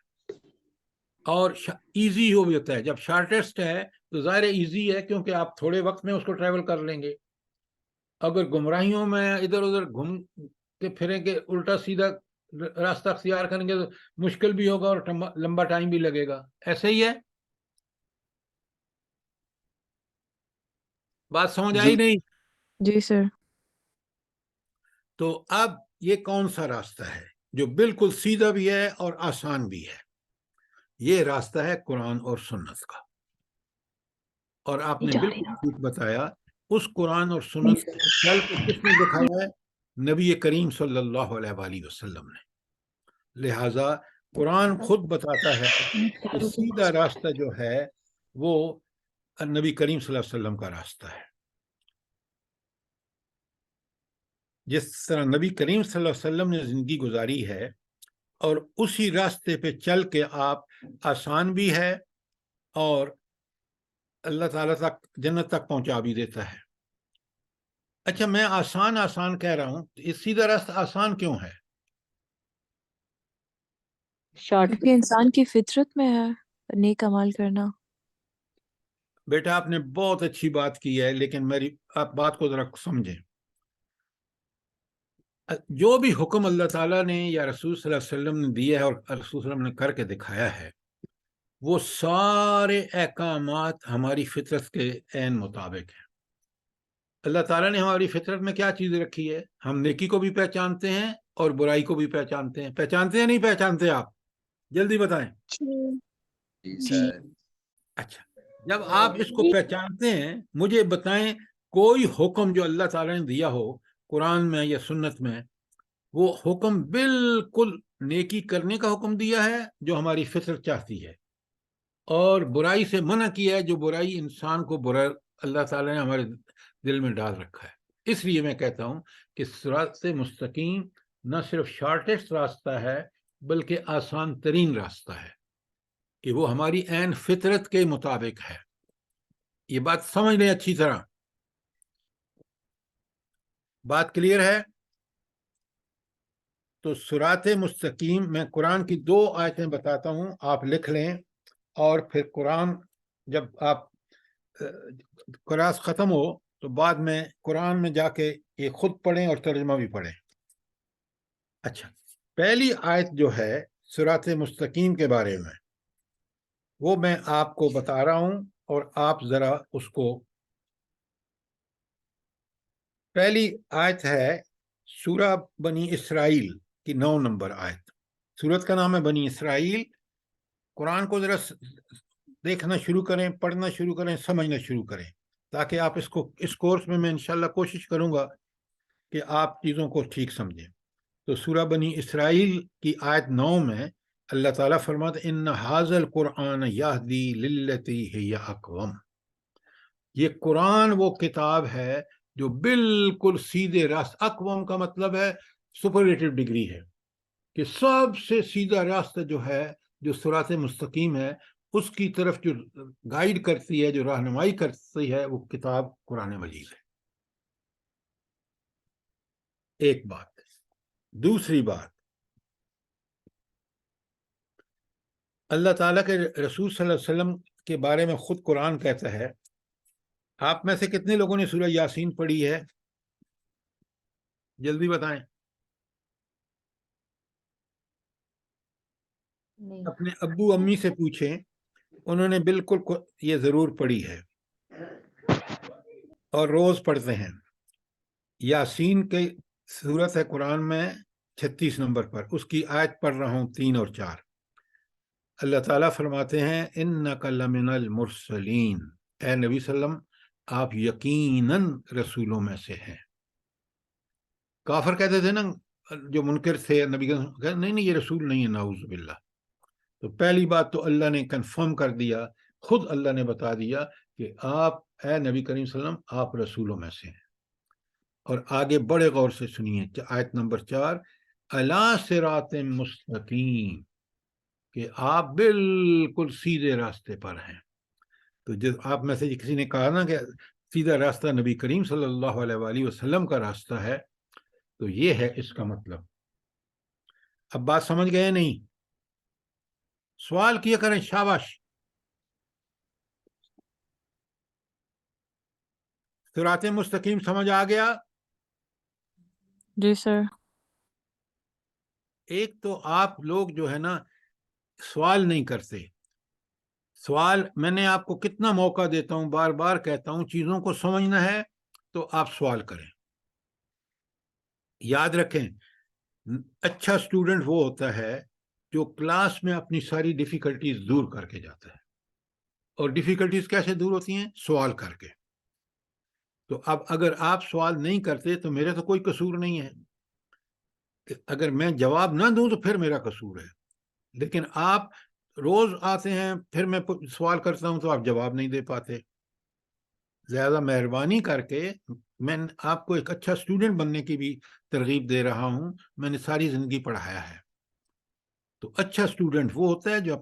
اور ایزی ہو بھی ہوتا ہے۔ جب شارٹیسٹ ہے تو ظاہر ایزی ہے، کیونکہ آپ تھوڑے وقت میں اس کو ٹریول کر لیں گے۔ اگر گمراہیوں میں ادھر ادھر گھوم کے پھریں کہ الٹا سیدھا راستہ اختیار کریں گے تو مشکل بھی ہوگا اور لمبا ٹائم بھی لگے گا۔ ایسے ہی ہے، بات سمجھ آئی نہیں؟ جی سر۔ تو اب یہ کون سا راستہ ہے جو بالکل سیدھا بھی ہے اور آسان بھی ہے؟ یہ راستہ ہے قرآن اور سنت کا۔ اور آپ نے بالکل ٹھیک بتایا، اس قرآن اور سنت چل کے کس نے دکھایا ہے؟ نبی کریم صلی اللہ علیہ وآلہ وسلم نے۔ لہذا قرآن خود بتاتا ہے کہ سیدھا راستہ جو ہے وہ نبی کریم صلی اللہ علیہ وسلم کا راستہ ہے۔ جس طرح نبی کریم صلی اللہ علیہ وسلم نے زندگی گزاری ہے، اور اسی راستے پہ چل کے آپ آسان بھی ہے اور اللہ تعالیٰ تک جنت تک پہنچا بھی دیتا ہے۔ اچھا، میں آسان آسان کہہ رہا ہوں، اس سیدھا راستہ آسان کیوں ہے؟ کیونکہ انسان کی فطرت میں ہے نیک عمل کرنا۔ بیٹا آپ نے بہت اچھی بات کی ہے، لیکن میری آپ بات کو ذرا سمجھیں۔ جو بھی حکم اللہ تعالیٰ نے یا رسول صلی اللہ علیہ وسلم نے دیا ہے اور رسول صلی اللہ علیہ وسلم نے کر کے دکھایا ہے، وہ سارے احکامات ہماری فطرت کے عین مطابق ہیں۔ اللہ تعالیٰ نے ہماری فطرت میں کیا چیز رکھی ہے؟ ہم نیکی کو بھی پہچانتے ہیں اور برائی کو بھی پہچانتے ہیں۔ پہچانتے ہیں نہیں پہچانتے؟ آپ جلدی بتائیں۔ اچھا، جب آپ اس کو پہچانتے ہیں، مجھے بتائیں کوئی حکم جو اللہ تعالیٰ نے دیا ہو قرآن میں یا سنت میں، وہ حکم بالکل نیکی کرنے کا حکم دیا ہے جو ہماری فطرت چاہتی ہے، اور برائی سے منع کیا ہے جو برائی انسان کو برا اللہ تعالیٰ نے ہمارے دل میں ڈال رکھا ہے۔ اس لیے میں کہتا ہوں کہ صراط مستقیم نہ صرف شارٹیسٹ راستہ ہے بلکہ آسان ترین راستہ ہے، کہ وہ ہماری عین فطرت کے مطابق ہے۔ یہ بات سمجھ لیں اچھی طرح۔ بات کلیئر ہے؟ تو صراط مستقیم میں قرآن کی 2 آیتیں بتاتا ہوں، آپ لکھ لیں، اور پھر قرآن جب آپ کلاس ختم ہو تو بعد میں قرآن میں جا کے یہ خود پڑھیں اور ترجمہ بھی پڑھیں۔ اچھا، پہلی آیت جو ہے صراط مستقیم کے بارے میں، وہ میں آپ کو بتا رہا ہوں، اور آپ ذرا اس کو، پہلی آیت ہے سورہ بنی اسرائیل کی 9 نمبر آیت۔ سورت کا نام ہے بنی اسرائیل۔ قرآن کو ذرا دیکھنا شروع کریں، پڑھنا شروع کریں، سمجھنا شروع کریں، تاکہ آپ اس کورس میں انشاءاللہ کوشش کروں گا کہ آپ چیزوں کو ٹھیک سمجھیں۔ تو سورہ بنی اسرائیل کی آیت 9 میں اللہ تعالیٰ فرماتا ہے ان ھذا القرآن یہدی للتی ہی اقوم۔ یہ قرآن وہ کتاب ہے جو بالکل سیدھے راستہ، اقوام کا مطلب ہے سپرلیٹو ڈگری ہے، کہ سب سے سیدھا راستہ جو ہے، جو صراط مستقیم ہے، اس کی طرف جو گائیڈ کرتی ہے، جو رہنمائی کرتی ہے، وہ کتاب قرآن مجید ہے۔ ایک بات۔ دوسری بات، اللہ تعالیٰ کے رسول صلی اللہ علیہ وسلم کے بارے میں خود قرآن کہتا ہے، آپ میں سے کتنے لوگوں نے سورہ یاسین پڑھی ہے؟ جلدی بتائیں۔ اپنے ابو امی سے پوچھیں، انہوں نے بالکل یہ ضرور پڑھی ہے اور روز پڑھتے ہیں۔ یاسین کی صورت ہے قرآن میں 36 نمبر پر، اس کی آیت پڑھ رہا ہوں 3 اور 4۔ اللہ تعالیٰ فرماتے ہیں اِنَّكَ لَمِنَ الْمُرْسَلِينَ، اے نبی صلی اللہ علیہ وسلم آپ یقیناً رسولوں میں سے ہیں۔ کافر کہتے تھے نا جو منکر تھے نبی کا، نہیں نہیں یہ رسول نہیں ہے، نعوذ باللہ۔ تو پہلی بات تو اللہ نے کنفرم کر دیا، خود اللہ نے بتا دیا کہ آپ اے نبی کریم صلی اللہ علیہ وسلم آپ رسولوں میں سے ہیں۔ اور آگے بڑے غور سے سنیے آیت نمبر 4، علی صراط مستقیم، کہ آپ بالکل سیدھے راستے پر ہیں۔ تو جب آپ میں سے کسی نے کہا نا کہ سیدھا راستہ نبی کریم صلی اللہ علیہ وآلہ وسلم کا راستہ ہے، تو یہ ہے اس کا مطلب۔ اب بات سمجھ گئے نہیں؟ سوال کیا کریں، شاباش۔ صراط مستقیم سمجھ آ گیا؟ جی سر۔ ایک تو آپ لوگ جو ہے نا سوال نہیں کرتے۔ سوال میں نے آپ کو کتنا موقع دیتا ہوں، بار بار کہتا ہوں، چیزوں کو سمجھنا ہے تو آپ سوال کریں۔ یاد رکھیں، اچھا اسٹوڈنٹ وہ ہوتا ہے جو کلاس میں اپنی ساری ڈیفیکلٹیز دور کر کے جاتا ہے۔ اور ڈیفیکلٹیز کیسے دور ہوتی ہیں؟ سوال کر کے۔ تو اب اگر آپ سوال نہیں کرتے تو میرا تو کوئی قصور نہیں ہے، اگر میں جواب نہ دوں تو پھر میرا قصور ہے۔ لیکن آپ روز آتے ہیں، پھر میں سوال کرتا ہوں تو آپ جواب نہیں دے پاتے۔ زیادہ مہربانی کر کے میں آپ کو ایک اچھا اسٹوڈنٹ بننے کی بھی ترغیب دے رہا ہوں، میں نے ساری زندگی پڑھایا ہے۔ تو اچھا اسٹوڈنٹ وہ ہوتا ہے جو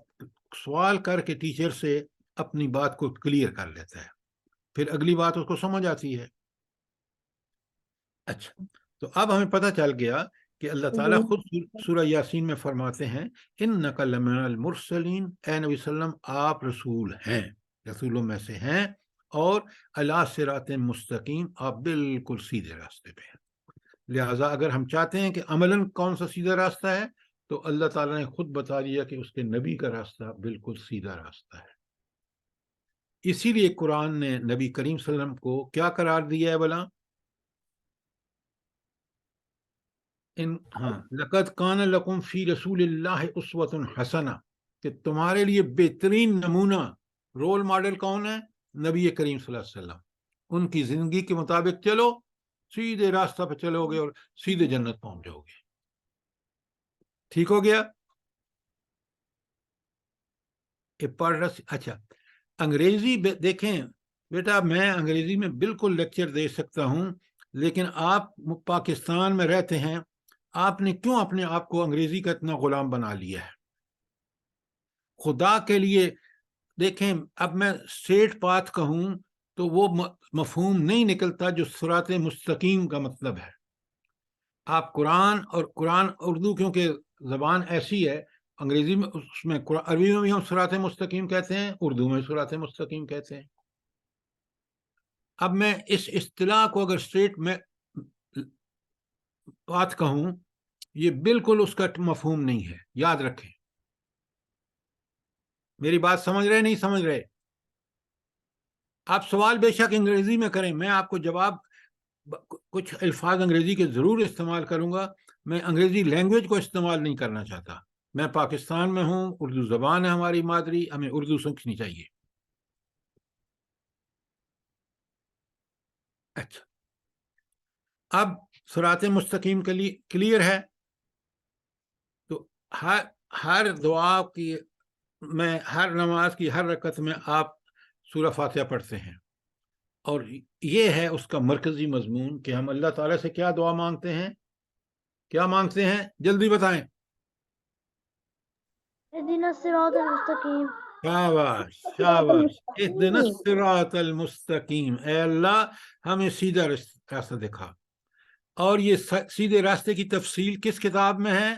سوال کر کے ٹیچر سے اپنی بات کو کلیئر کر لیتا ہے، پھر اگلی بات اس کو سمجھ آتی ہے۔ اچھا، تو اب ہمیں پتہ چل گیا کہ اللہ تعالیٰ خود سورہ یاسین میں فرماتے ہیں اِنَّكَ لَمِنَ الْمُرْسَلِينَ، اے نبی صلی اللہ علیہ وسلم آپ رسول ہیں، رسولوں میں سے ہیں، اور علی صراط مستقیم آپ بالکل سیدھے راستے پہ ہیں۔ لہٰذا اگر ہم چاہتے ہیں کہ عملاً کون سا سیدھا راستہ ہے، تو اللہ تعالیٰ نے خود بتا دیا کہ اس کے نبی کا راستہ بالکل سیدھا راستہ ہے۔ اسی لیے قرآن نے نبی کریم صلی اللہ علیہ وسلم کو کیا قرار دیا ہے بلا؟ لَقَدْ كَانَ لَكُمْ فِي رَسُولِ اللَّهِ أُسْوَةٌ حَسَنَةٌ، کہ تمہارے لیے بہترین نمونہ، رول ماڈل کون ہے؟ نبی کریم صلی اللہ علیہ وسلم۔ ان کی زندگی کے مطابق چلو، سیدھے راستہ پہ چلو گے اور سیدھے جنت پہنچ جاؤ گے۔ ٹھیک ہو گیا؟ اچھا، انگریزی دیکھیں بیٹا، میں انگریزی میں بالکل لیکچر دے سکتا ہوں، لیکن آپ پاکستان میں رہتے ہیں، آپ نے کیوں اپنے آپ کو انگریزی کا اتنا غلام بنا لیا ہے؟ خدا کے لیے دیکھیں، اب میں اسٹریٹ پاتھ کہوں تو وہ مفہوم نہیں نکلتا جو صراط مستقیم کا مطلب ہے۔ آپ قرآن اردو کیونکہ زبان ایسی ہے، انگریزی میں اس میں عربی میں بھی ہم صراط مستقیم کہتے ہیں، اردو میں صراط مستقیم کہتے ہیں۔ اب میں اس اصطلاح کو اگر اسٹریٹ میں بات کہوں، یہ بالکل اس کا مفہوم نہیں ہے، یاد رکھیں۔ میری بات سمجھ رہے نہیں سمجھ رہے؟ آپ سوال بے شک انگریزی میں کریں، میں آپ کو جواب کچھ الفاظ انگریزی کے ضرور استعمال کروں گا، میں انگریزی لینگویج کو استعمال نہیں کرنا چاہتا۔ میں پاکستان میں ہوں، اردو زبان ہے ہماری مادری، ہمیں اردو سیکھنی چاہیے۔ اچھا، اب صراط مستقیم کے لیے کلیئر ہے؟ تو ہر دعا کی میں، ہر نماز کی ہر رکعت میں آپ سورہ فاتحہ پڑھتے ہیں، اور یہ ہے اس کا مرکزی مضمون کہ ہم اللہ تعالیٰ سے کیا دعا مانگتے ہیں؟ کیا مانگتے ہیں؟ جلدی بتائیں۔ اهدنا الصراط المستقيم۔ شاباش شاباش، اهدنا الصراط المستقیم، اے اللہ ہمیں سیدھا راستہ دکھا۔ اور یہ سیدھے راستے کی تفصیل کس کتاب میں ہے؟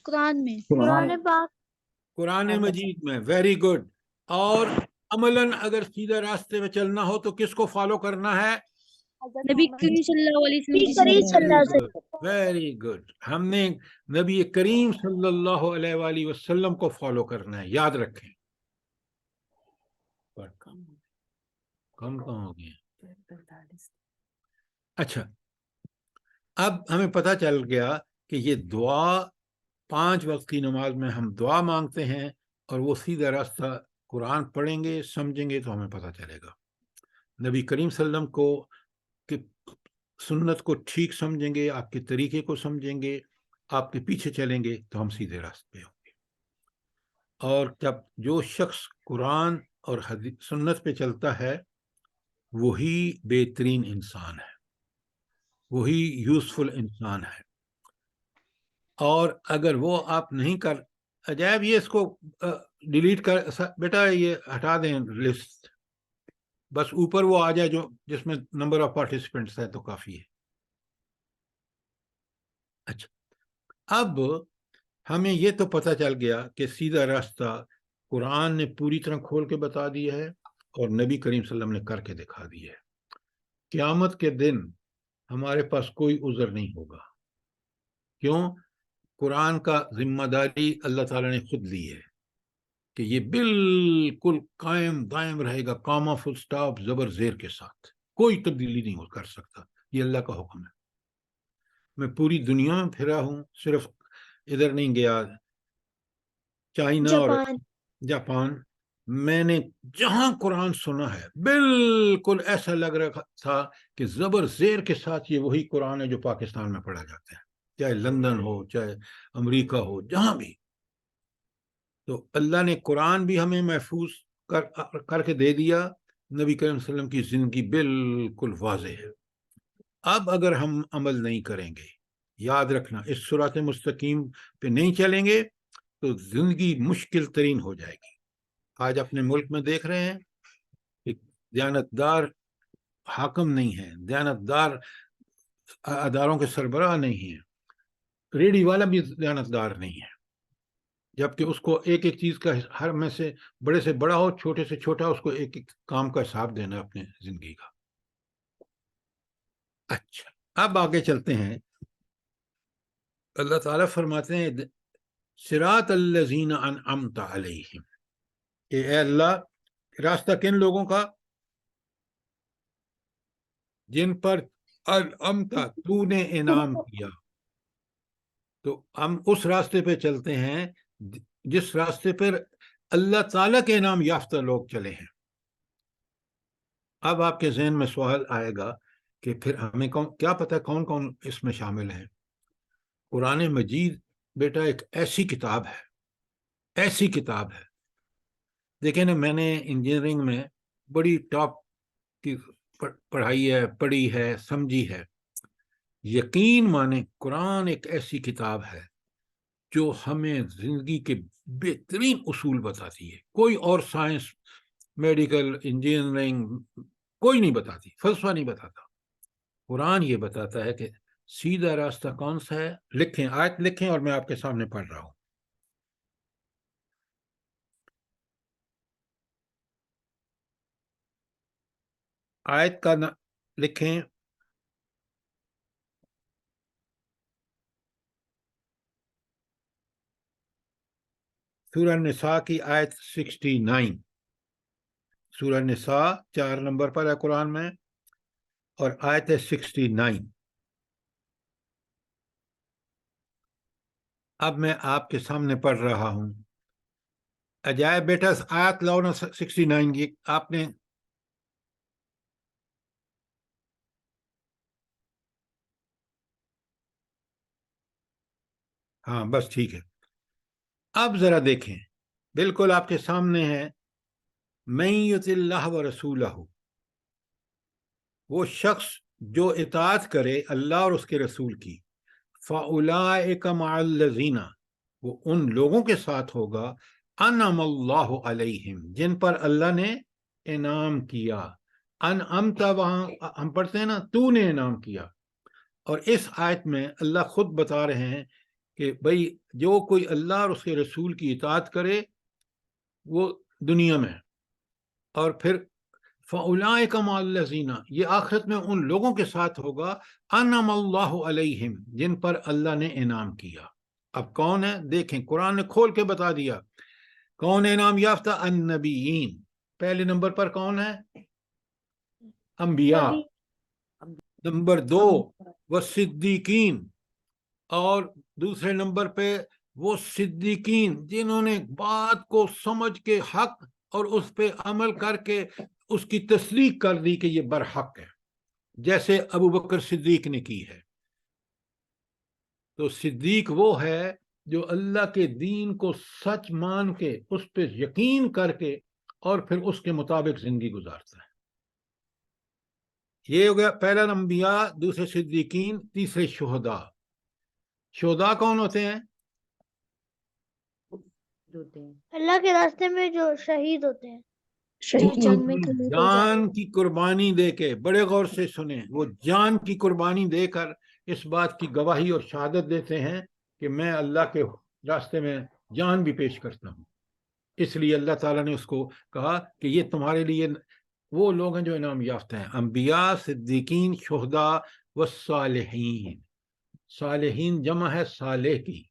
قرآن میں، قرآن پاک، قرآن مجید میں۔ Very good. اور عملاً اگر سیدھے راستے میں چلنا ہو تو کس کو فالو کرنا ہے؟ نبی کریم صلی اللہ علیہ وسلم۔ ویری گڈ، ہم نے نبی کریم صلی اللہ علیہ وآلہ وسلم کو فالو کرنا ہے، یاد رکھیں۔ کم ہو گیا۔ اچھا، اب ہمیں پتہ چل گیا کہ یہ دعا 5 وقت کی نماز میں ہم دعا مانگتے ہیں، اور وہ سیدھا راستہ قرآن پڑھیں گے، سمجھیں گے تو ہمیں پتہ چلے گا. نبی کریم صلی اللہ علیہ وسلم کو کہ سنت کو ٹھیک سمجھیں گے، آپ کے طریقے کو سمجھیں گے، آپ کے پیچھے چلیں گے تو ہم سیدھے راستے پہ ہوں گے. اور جب جو شخص قرآن اور سنت پہ چلتا ہے وہی بہترین انسان ہے، وہی یوزفل انسان ہے. اور اگر وہ آپ نہیں کر عجائب، یہ اس کو ڈیلیٹ کر بیٹا، یہ ہٹا دیں لسٹ، بس اوپر وہ آ جائے جو جس میں نمبر آف پارٹیسپینٹس ہے تو کافی ہے. اچھا، اب ہمیں یہ تو پتہ چل گیا کہ سیدھا راستہ قرآن نے پوری طرح کھول کے بتا دیا ہے اور نبی کریم صلی اللہ علیہ وسلم نے کر کے دکھا دیا ہے. قیامت کے دن ہمارے پاس کوئی عذر نہیں ہوگا. کیوں؟ قرآن کا ذمہ داری اللہ تعالیٰ نے خود لی ہے کہ یہ بالکل قائم دائم رہے گا، کاما فل سٹاپ زبر زیر کے ساتھ، کوئی تبدیلی نہیں کر سکتا. یہ اللہ کا حکم ہے. میں پوری دنیا میں پھرا ہوں، صرف ادھر نہیں گیا، چائنا اور جاپان. میں نے جہاں قرآن سنا ہے بالکل ایسا لگ رہا تھا کہ زبر زیر کے ساتھ یہ وہی قرآن ہے جو پاکستان میں پڑھا جاتا ہے، چاہے لندن ہو چاہے امریکہ ہو، جہاں بھی. تو اللہ نے قرآن بھی ہمیں محفوظ کر کے دے دیا. نبی کریم صلی اللہ علیہ وسلم کی زندگی بالکل واضح ہے. اب اگر ہم عمل نہیں کریں گے، یاد رکھنا اس صراط مستقیم پہ نہیں چلیں گے تو زندگی مشکل ترین ہو جائے گی. آج اپنے ملک میں دیکھ رہے ہیں کہ دیانتدار حاکم نہیں ہے، دیانتدار اداروں کے سربراہ نہیں ہیں، ریڈی والا بھی دیانتدار نہیں ہے، جبکہ اس کو ایک ایک چیز کا ہر میں سے بڑے سے بڑا ہو، چھوٹے سے چھوٹا، اس کو ایک ایک کام کا حساب دینا ہے اپنے زندگی کا. اچھا، اب آگے چلتے ہیں. اللہ تعالیٰ فرماتے ہیں صراط الذین انعمت علیہم، کہ اے اللہ راستہ کن لوگوں کا؟ جن پر انعمت، تو نے انعام کیا. تو ہم اس راستے پہ چلتے ہیں جس راستے پر اللہ تعالیٰ کے انعام یافتہ لوگ چلے ہیں. اب آپ کے ذہن میں سوال آئے گا کہ پھر ہمیں کیا پتہ کون کون اس میں شامل ہیں؟ قرآن مجید بیٹا ایک ایسی کتاب ہے، ایسی کتاب ہے. دیکھیں نا، میں نے انجینئرنگ میں بڑی ٹاپ کی پڑھائی ہے، پڑھی ہے، سمجھی ہے. یقین مانے قرآن ایک ایسی کتاب ہے جو ہمیں زندگی کے بہترین اصول بتاتی ہے. کوئی اور سائنس، میڈیکل، انجینئرنگ کوئی نہیں بتاتی، فلسفہ نہیں بتاتا. قرآن یہ بتاتا ہے کہ سیدھا راستہ کون سا ہے. لکھیں، آیت لکھیں اور میں آپ کے سامنے پڑھ رہا ہوں. آیت کا لکھیں، سورہ نساء کی آیت 69. سورہ نساء 4 نمبر پر ہے قرآن میں، اور آیت 69. اب میں آپ کے سامنے پڑھ رہا ہوں. عجائب بیٹا آیت لاؤ نا 69 کی. آپ نے ہاں بس ٹھیک ہے. اب ذرا دیکھیں، بالکل آپ کے سامنے ہے، من یطع اللہ ورسولہ، وہ شخص جو اطاعت کرے اللہ اور اس کے رسول کی. فاولئک مع الذین، وہ ان لوگوں کے ساتھ ہوگا، انعم اللہ علیہم، جن پر اللہ نے انعام کیا. انعمت وہاں ہم پڑھتے ہیں نا، تو نے انعام کیا. اور اس آیت میں اللہ خود بتا رہے ہیں کہ بھئی جو کوئی اللہ اور اس کے رسول کی اطاعت کرے وہ دنیا میں، اور پھر فَأُولَٰئِكَ مَعَ الَّذِينَ، یہ آخرت میں ان لوگوں کے ساتھ ہوگا، أَنْعَمَ اللَّهُ عَلَيْهِمْ، جن پر اللہ نے انعام کیا. اب کون ہے؟ دیکھیں قرآن نے کھول کے بتا دیا کون انعام یافتہ. النبیین، پہلے نمبر پر کون ہے؟ انبیاء. نمبر 2 و صدیقین، اور دوسرے نمبر پہ وہ صدیقین جنہوں نے بات کو سمجھ کے حق اور اس پہ عمل کر کے اس کی تصدیق کر دی کہ یہ برحق ہے، جیسے ابو بکر صدیق نے کی ہے۔ تو صدیق وہ ہے جو اللہ کے دین کو سچ مان کے اس پہ یقین کر کے اور پھر اس کے مطابق زندگی گزارتا ہے۔ یہ ہو گیا پہلا انبیاء، دوسرے صدیقین، تیسرے شہداء۔ شہداء کون ہوتے ہیں؟ اللہ کے راستے میں جو شہید ہوتے ہیں، جان کی قربانی دے کے، بڑے غور سے سنیں، وہ جان کی قربانی دے کر اس بات کی گواہی اور شہادت دیتے ہیں کہ میں اللہ کے راستے میں جان بھی پیش کرتا ہوں۔ اس لیے اللہ تعالیٰ نے اس کو کہا کہ یہ تمہارے لیے وہ لوگ ہیں جو انعام یافتہ ہیں، انبیاء، صدیقین، شہداء و صالحین۔ صالحین جمع ہے صالح کی،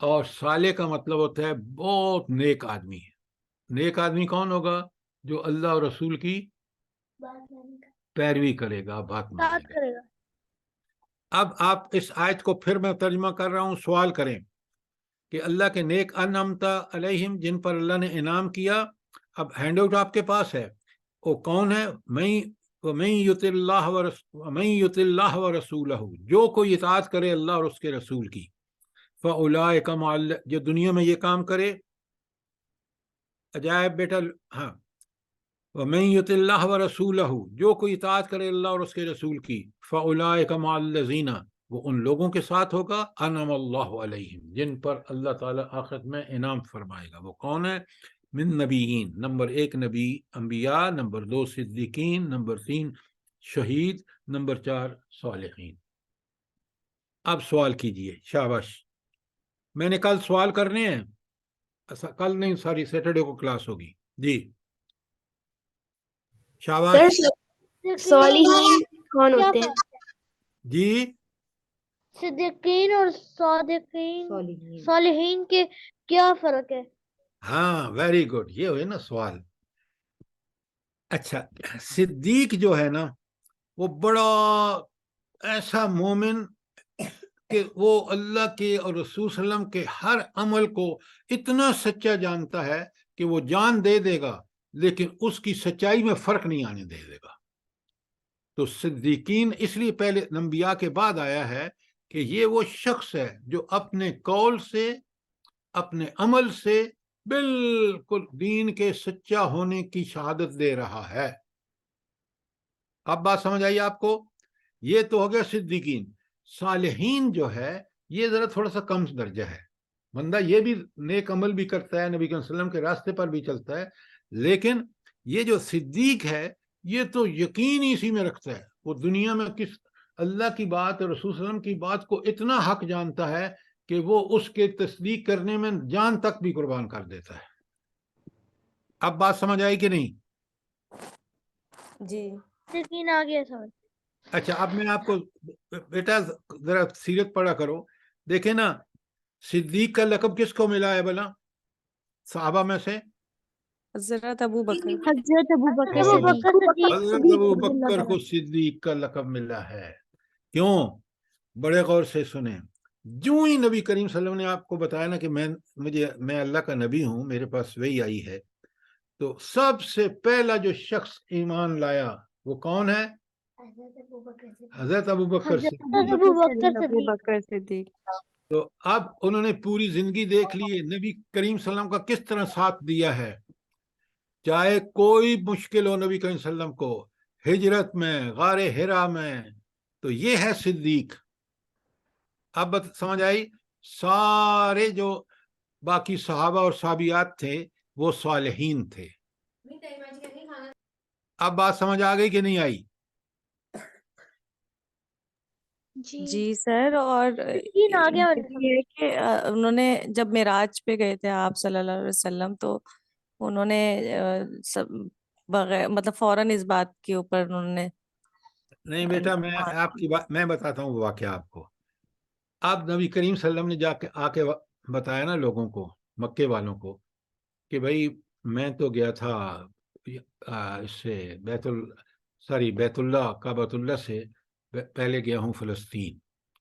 اور صالح کا مطلب ہوتا ہے بہت نیک آدمی ہے۔ نیک آدمی کون ہوگا؟ جو اللہ اور رسول کی پیروی کرے گا، بات مانے گا۔ اب آپ اس آیت کو پھر میں ترجمہ کر رہا ہوں، سوال کریں کہ اللہ کے نیک انعمتا علیہم، جن پر اللہ نے انعام کیا۔ اب ہینڈ آؤٹ آپ کے پاس ہے، وہ کون ہے؟ وَمَن يُطِعِ اللَّهَ وَرَسُولَهُ، جو کوئی اطاعت کرے اللہ اور اس کے رسول کی، فَأُولَٰئِکَ مَعَ، جو دنیا میں یہ کام کرے، عجائب بیٹا، ہاں، وَمَن يُطِعِ اللَّهَ وَرَسُولَهُ، جو کوئی اطاعت کرے اللہ اور اس کے رسول کی، فَأُولَٰئِکَ مَعَ الَّذِينَ، وہ ان لوگوں کے ساتھ ہوگا، انعم اللہ علیہم، جن پر اللہ تعالیٰ آخرت میں انعام فرمائے گا۔ وہ کون ہے؟ من نبیین، نمبر 1 نبی انبیاء، نمبر 2 صدیقین، نمبر 3 شہید، نمبر 4 صالحین۔ اب سوال کیجئے، شاباش۔ میں نے کل سوال کرنے ہیں، کل نہیں، ساری سیٹرڈے کو کلاس ہوگی جی۔ شاباش صالحین کون ہوتے ہیں؟ جی، صدیقین اور صالحین کے کیا فرق ہے؟ ہاں، ویری گڈ، یہ ہوئے نا سوال۔ اچھا، صدیق جو ہے نا، وہ بڑا ایسا مومن کہ وہ اللہ کے اور رسول صلی اللہ علیہ وسلم کے ہر عمل کو اتنا سچا جانتا ہے کہ وہ جان دے دے گا لیکن اس کی سچائی میں فرق نہیں آنے دے گا۔ تو صدیقین اس لیے پہلے انبیاء کے بعد آیا ہے کہ یہ وہ شخص ہے جو اپنے قول سے، اپنے عمل سے بالکل دین کے سچا ہونے کی شہادت دے رہا ہے۔ اب بات سمجھ آئی آپ کو؟ یہ تو ہو گیا صدیقین۔ صالحین جو ہے یہ ذرا تھوڑا سا کم درجہ ہے، بندہ یہ بھی نیک عمل بھی کرتا ہے، نبی صلی اللہ علیہ وسلم کے راستے پر بھی چلتا ہے، لیکن یہ جو صدیق ہے یہ تو یقین ہی اسی میں رکھتا ہے، وہ دنیا میں کس اللہ کی بات اور رسول صلی اللہ علیہ وسلم کی بات کو اتنا حق جانتا ہے کہ وہ اس کے تصدیق کرنے میں جان تک بھی قربان کر دیتا ہے۔ اب بات سمجھ آئی کہ نہیں؟ جی صدیقین آ گیا سمجھ۔ اچھا، اب میں آپ کو بیٹا ذرا سیرت پڑھا کرو، دیکھیں نا، صدیق کا لقب کس کو ملا ہے بھلا صحابہ میں سے؟ حضرت ابو بکر۔ حضرت ابو بکر حضرت ابو بکر کو صدیق کا لقب ملا ہے۔ کیوں؟ بڑے غور سے سنیں، جو ہی نبی کریم صلی اللہ علیہ وسلم نے آپ کو بتایا نا کہ میں اللہ کا نبی ہوں، میرے پاس وحی آئی ہے، تو سب سے پہلا جو شخص ایمان لایا وہ کون ہے؟ حضرت ابو بکر صدیق۔ تو اب انہوں نے پوری زندگی دیکھ لی ہے، نبی کریم صلی اللہ علیہ وسلم کا کس طرح ساتھ دیا ہے، چاہے کوئی مشکل ہو نبی کریم صلی اللہ علیہ وسلم کو، ہجرت میں، غار حرا میں، تو یہ ہے صدیق۔ اب سمجھ آئی؟ سارے جو باقی صحابہ اور صحابیات تھے وہ صالحین تھے۔ اب بات سمجھ آ گئی کہ نہیں آئی؟ جی سر، اور یہ ہے کہ انہوں نے جب معراج پہ گئے تھے آپ صلی اللہ علیہ وسلم، تو انہوں نے بغیر مطلب فوراً اس بات کے اوپر انہوں نے نہیں بیٹا، میں آپ کی بات میں بتاتا ہوں واقعہ آپ کو۔ اب نبی کریم صلی اللہ علیہ وسلم نے آ کے بتایا نا لوگوں کو، مکے والوں کو، کہ بھائی میں تو گیا تھا اس سے بیت اللہ کعبۃ اللہ سے پہلے گیا ہوں فلسطین،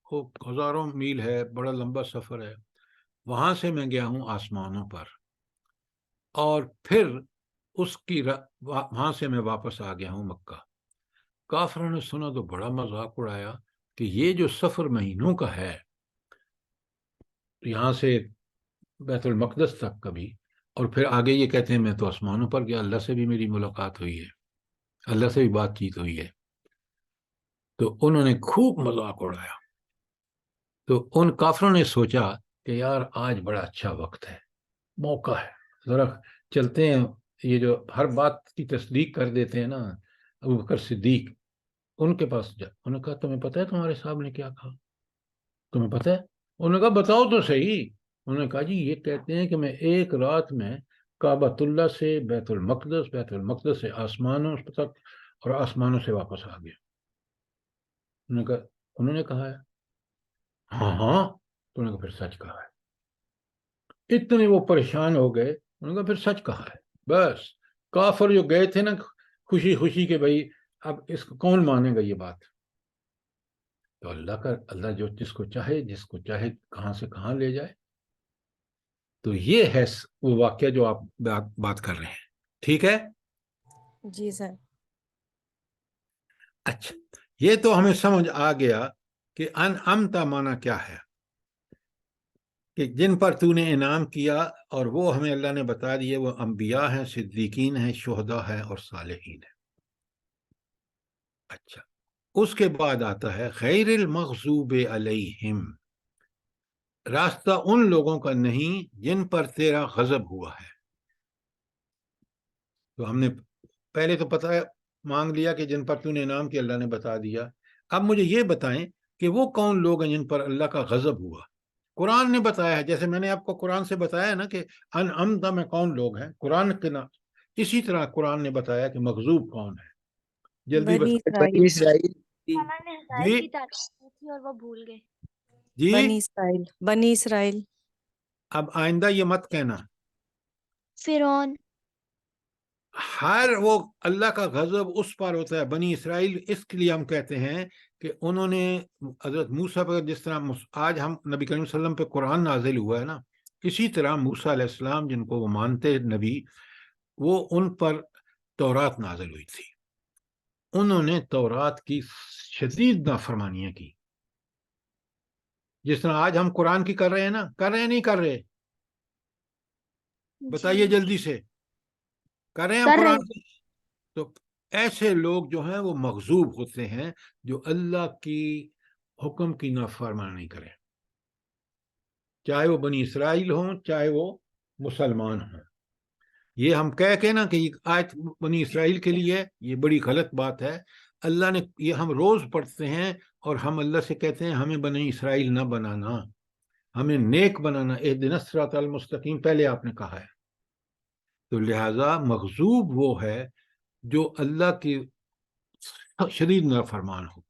وہ ہزاروں میل ہے، بڑا لمبا سفر ہے، وہاں سے میں گیا ہوں آسمانوں پر، اور پھر اس کی وہاں سے میں واپس آ گیا ہوں مکہ۔ کافروں نے سنا تو بڑا مذاق اڑایا کہ یہ جو سفر مہینوں کا ہے یہاں سے بیت المقدس تک کبھی، اور پھر آگے یہ کہتے ہیں میں تو آسمانوں پر گیا، اللہ سے بھی میری ملاقات ہوئی ہے، اللہ سے بھی بات چیت ہوئی ہے۔ تو انہوں نے خوب مذاق اڑایا۔ تو ان کافروں نے سوچا کہ یار آج بڑا اچھا وقت ہے، موقع ہے، ذرا چلتے ہیں، یہ جو ہر بات کی تصدیق کر دیتے ہیں نا ابوبکر صدیق، ان کے پاس جا، انہوں نے کہا تمہیں پتہ ہے تمہارے صاحب نے کیا کہا؟ تمہیں پتہ ہے؟ انہوں نے کہا بتاؤ تو صحیح۔ انہوں نے کہا جی یہ کہتے ہیں کہ میں ایک رات میں کعبۃ اللہ سے بیت المقدس، بیت المقدس سے آسمانوں تک، اور آسمانوں سے واپس آ گیا۔ انہوں نے کہا ہے ہاں ہاں، تو انہوں نے کہا پھر سچ کہا ہے۔ اتنے وہ پریشان ہو گئے، انہوں نے کہا پھر سچ کہا ہے۔ بس کافر جو گئے تھے نا خوشی خوشی کہ بھائی اب اس کو کون مانے گا یہ بات، تو اللہ جو جس کو چاہے کہاں سے کہاں لے جائے۔ تو یہ ہے وہ واقعہ جو آپ بات کر رہے ہیں، ٹھیک ہے؟ جی سر۔ اچھا، یہ تو ہمیں سمجھ آ گیا کہ انعمت معنی کیا ہے، کہ جن پر تو نے انعام کیا، اور وہ ہمیں اللہ نے بتا دیے، وہ انبیاء ہیں، صدیقین ہیں، شہداء ہیں اور صالحین ہیں۔ اچھا، اس کے بعد آتا ہے غیر المغضوب علیہم، راستہ ان لوگوں کا نہیں جن پر تیرا غضب ہوا ہے۔ تو ہم نے پہلے تو پتہ ہے مانگ لیا کہ جن پر تو نے انعام کیا، اللہ نے بتا دیا۔ اب مجھے یہ بتائیں کہ وہ کون لوگ ہیں جن پر اللہ کا غضب ہوا؟ قرآن نے بتایا ہے، جیسے میں نے آپ کو قرآن سے بتایا نا کہ انعمت میں کون لوگ ہیں، قرآن کے نام، اسی طرح قرآن نے بتایا کہ مغضوب کون ہے۔ جلدی بنی بتائیں۔ بنی اسرائیل۔ اسرائیل مولانا نے ہدایت جی کی تعریف کی تھی اور وہ بھول گئے۔ جی، بنی اسرائیل، بنی اسرائیل۔ اب آئندہ یہ مت کہنا، فرعون۔ ہر وہ اللہ کا غضب اس پر ہوتا ہے۔ بنی اسرائیل اس کے لیے ہم کہتے ہیں کہ انہوں نے حضرت موسیٰ پر، جس طرح آج ہم نبی کریم صلی اللہ علیہ وسلم پہ قرآن نازل ہوا ہے نا، اسی طرح موسیٰ علیہ السلام جن کو وہ مانتے نبی، وہ ان پر تورات نازل ہوئی تھی، انہوں نے تورات کی شدید نافرمانیاں کی، جس طرح آج ہم قرآن کی کر رہے ہیں نا، کر رہے ہیں نہیں کر رہے؟ بتائیے جلدی سے، کر رہے ہیں ہم کر رہے قرآن کی؟ تو ایسے لوگ جو ہیں وہ مغضوب ہوتے ہیں جو اللہ کی حکم کی نافرمانی کریں، چاہے وہ بنی اسرائیل ہوں چاہے وہ مسلمان ہوں۔ یہ ہم کہہ کے نا کہ یہ آیت بنی اسرائیل کے لیے، یہ بڑی غلط بات ہے۔ اللہ نے یہ ہم روز پڑھتے ہیں اور ہم اللہ سے کہتے ہیں ہمیں بنی اسرائیل نہ بنانا، ہمیں نیک بنانا، اہدنا الصراط المستقیم پہلے آپ نے کہا ہے۔ تو لہٰذا مغضوب وہ ہے جو اللہ کی شدید نافرمان ہو،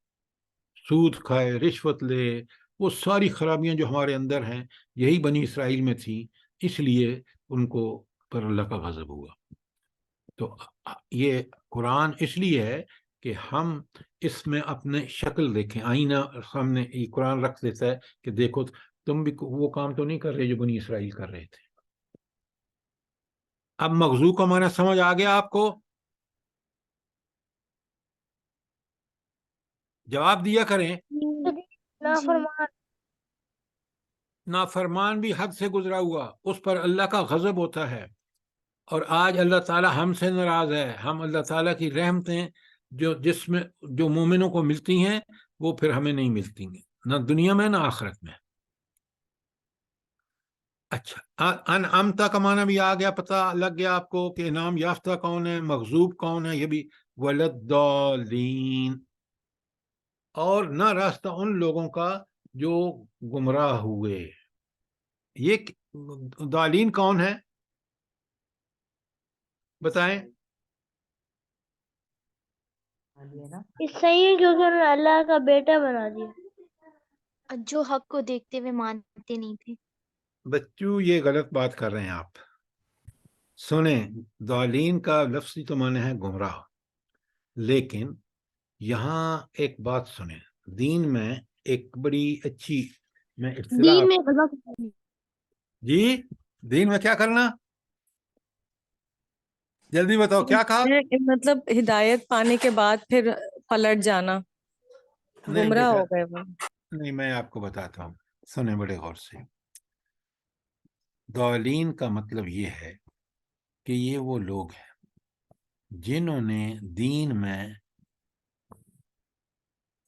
سود کھائے، رشوت لے، وہ ساری خرابیاں جو ہمارے اندر ہیں یہی بنی اسرائیل میں تھیں، اس لیے ان کو پر اللہ کا غضب ہوا۔ تو یہ قرآن اس لیے ہے کہ ہم اس میں اپنے شکل دیکھیں، آئینہ سامنے یہ قرآن رکھ دیتا ہے کہ دیکھو تم بھی وہ کام تو نہیں کر رہے جو بنی اسرائیل کر رہے تھے۔ اب مغضوب کا معنی سمجھ آ گیا آپ کو؟ جواب دیا کریں۔ نافرمان۔ نافرمان بھی حد سے گزرا ہوا، اس پر اللہ کا غضب ہوتا ہے، اور آج اللہ تعالی ہم سے ناراض ہے۔ ہم اللہ تعالیٰ کی رحمتیں جو مومنوں کو ملتی ہیں وہ پھر ہمیں نہیں ملتی ہیں، نہ دنیا میں نہ آخرت میں۔ اچھا، انعمتا کا معنی بھی آ گیا، پتہ لگ گیا آپ کو کہ انعام یافتہ کون ہے، مغضوب کون ہے۔ یہ بھی ولدالین، اور نہ راستہ ان لوگوں کا جو گمراہ ہوئے۔ یہ دالین کون ہے بتائیں؟ اس صحیح ہے کیونکہ انہوں نے اللہ کا بیٹا بنا دیا، جو حق کو دیکھتے ہوئے مانتے نہیں تھے۔ بچوں یہ غلط بات کر رہے ہیں آپ۔ سنیں، دالین کا لفظی تو معنی ہے گمراہ، لیکن یہاں ایک بات سنیں، دین میں ایک بڑی اچھی میں اصطلاح دین میں غضب جی دین میں کیا کرنا جلدی بتاؤ کیا کہا مطلب ہدایت پانے کے بعد پھر پلٹ جانا، نہیں گمراہ بیٹا ہو گئے وہ۔ نہیں میں آپ کو بتاتا ہوں، سنیں بڑے غور سے۔ ضالین کا مطلب یہ ہے کہ یہ وہ لوگ ہیں جنہوں نے دین میں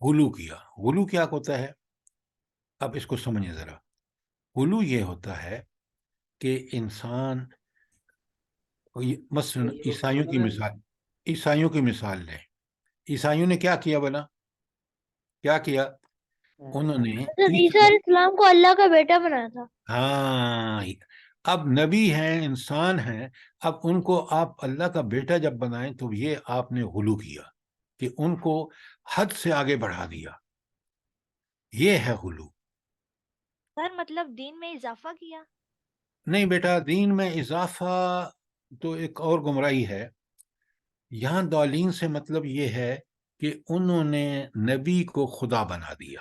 غلو کیا۔ غلو کیا ہوتا ہے؟ اب اس کو سمجھیں ذرا۔ غلو یہ ہوتا ہے کہ انسان مثلا عیسائیوں کی مثال لیں۔ عیسائیوں نے کیا کیا بنا؟ کیا کیا انہوں نے؟ عیسیٰ علیہ السلام کو اللہ کا بیٹا بنایا تھا۔ ہاں، اب نبی ہیں، انسان ہیں، اب ان کو آپ اللہ کا بیٹا جب بنائیں تو یہ آپ نے غلو کیا کہ ان کو حد سے آگے بڑھا دیا، یہ ہے غلو۔ سر مطلب دین میں اضافہ کیا؟ نہیں بیٹا، دین میں اضافہ تو ایک اور گمراہی ہے۔ یہاں ضالین سے مطلب یہ ہے کہ انہوں نے نبی کو خدا بنا دیا۔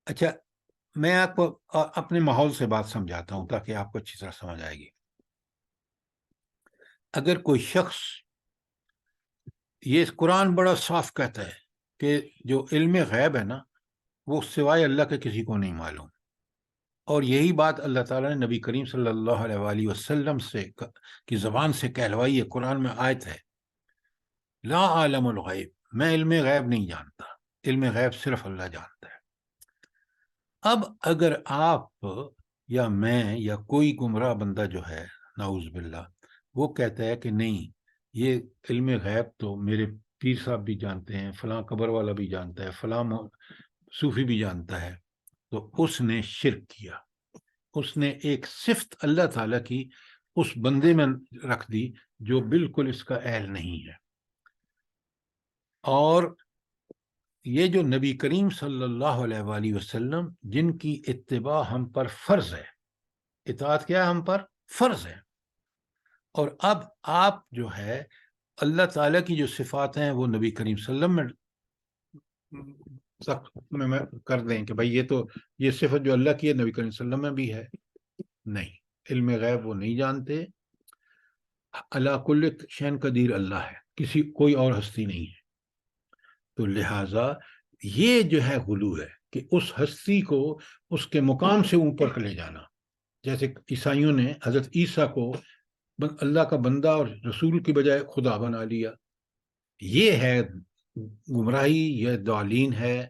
اچھا، میں آپ کو اپنے ماحول سے بات سمجھاتا ہوں تاکہ آپ کو اچھی طرح سمجھ آئے گی۔ اگر کوئی شخص، یہ قرآن بڑا صاف کہتا ہے کہ جو علم غیب ہے نا وہ سوائے اللہ کے کسی کو نہیں معلوم، اور یہی بات اللہ تعالیٰ نے نبی کریم صلی اللہ علیہ وآلہ وسلم سے کی زبان سے کہلوائی ہے۔ قرآن میں آیت ہے، لا عالم الغیب، میں علم غیب نہیں جانتا، علم غیب صرف اللہ جانتا ہے۔ اب اگر آپ یا میں یا کوئی گمراہ بندہ جو ہے نعوذ باللہ وہ کہتا ہے کہ نہیں یہ علم غیب تو میرے پیر صاحب بھی جانتے ہیں، فلاں قبر والا بھی جانتا ہے، فلاں صوفی بھی جانتا ہے، تو اس نے شرک کیا۔ اس نے ایک صفت اللہ تعالیٰ کی اس بندے میں رکھ دی جو بالکل اس کا اہل نہیں ہے۔ اور یہ جو نبی کریم صلی اللہ علیہ وآلہ وسلم جن کی اتباع ہم پر فرض ہے، اطاعت کیا ہم پر فرض ہے، اور اب آپ جو ہے اللہ تعالیٰ کی جو صفات ہیں وہ نبی کریم صلی اللہ علیہ وسلم میں کر دیں کہ بھائی یہ صفت جو اللہ کی ہے نبی کریم صلی اللہ علیہ وسلم میں بھی ہے۔ نہیں، علم غیب وہ نہیں جانتے۔ اللہ کل شین قدیر اللہ ہے، کوئی اور ہستی نہیں ہے۔ تو لہٰذا یہ جو ہے غلو ہے کہ اس ہستی کو اس کے مقام سے اوپر لے جانا۔ جیسے عیسائیوں نے حضرت عیسیٰ کو اللہ کا بندہ اور رسول کی بجائے خدا بنا لیا۔ یہ ہے گمراہی، یہ ضالین ہے،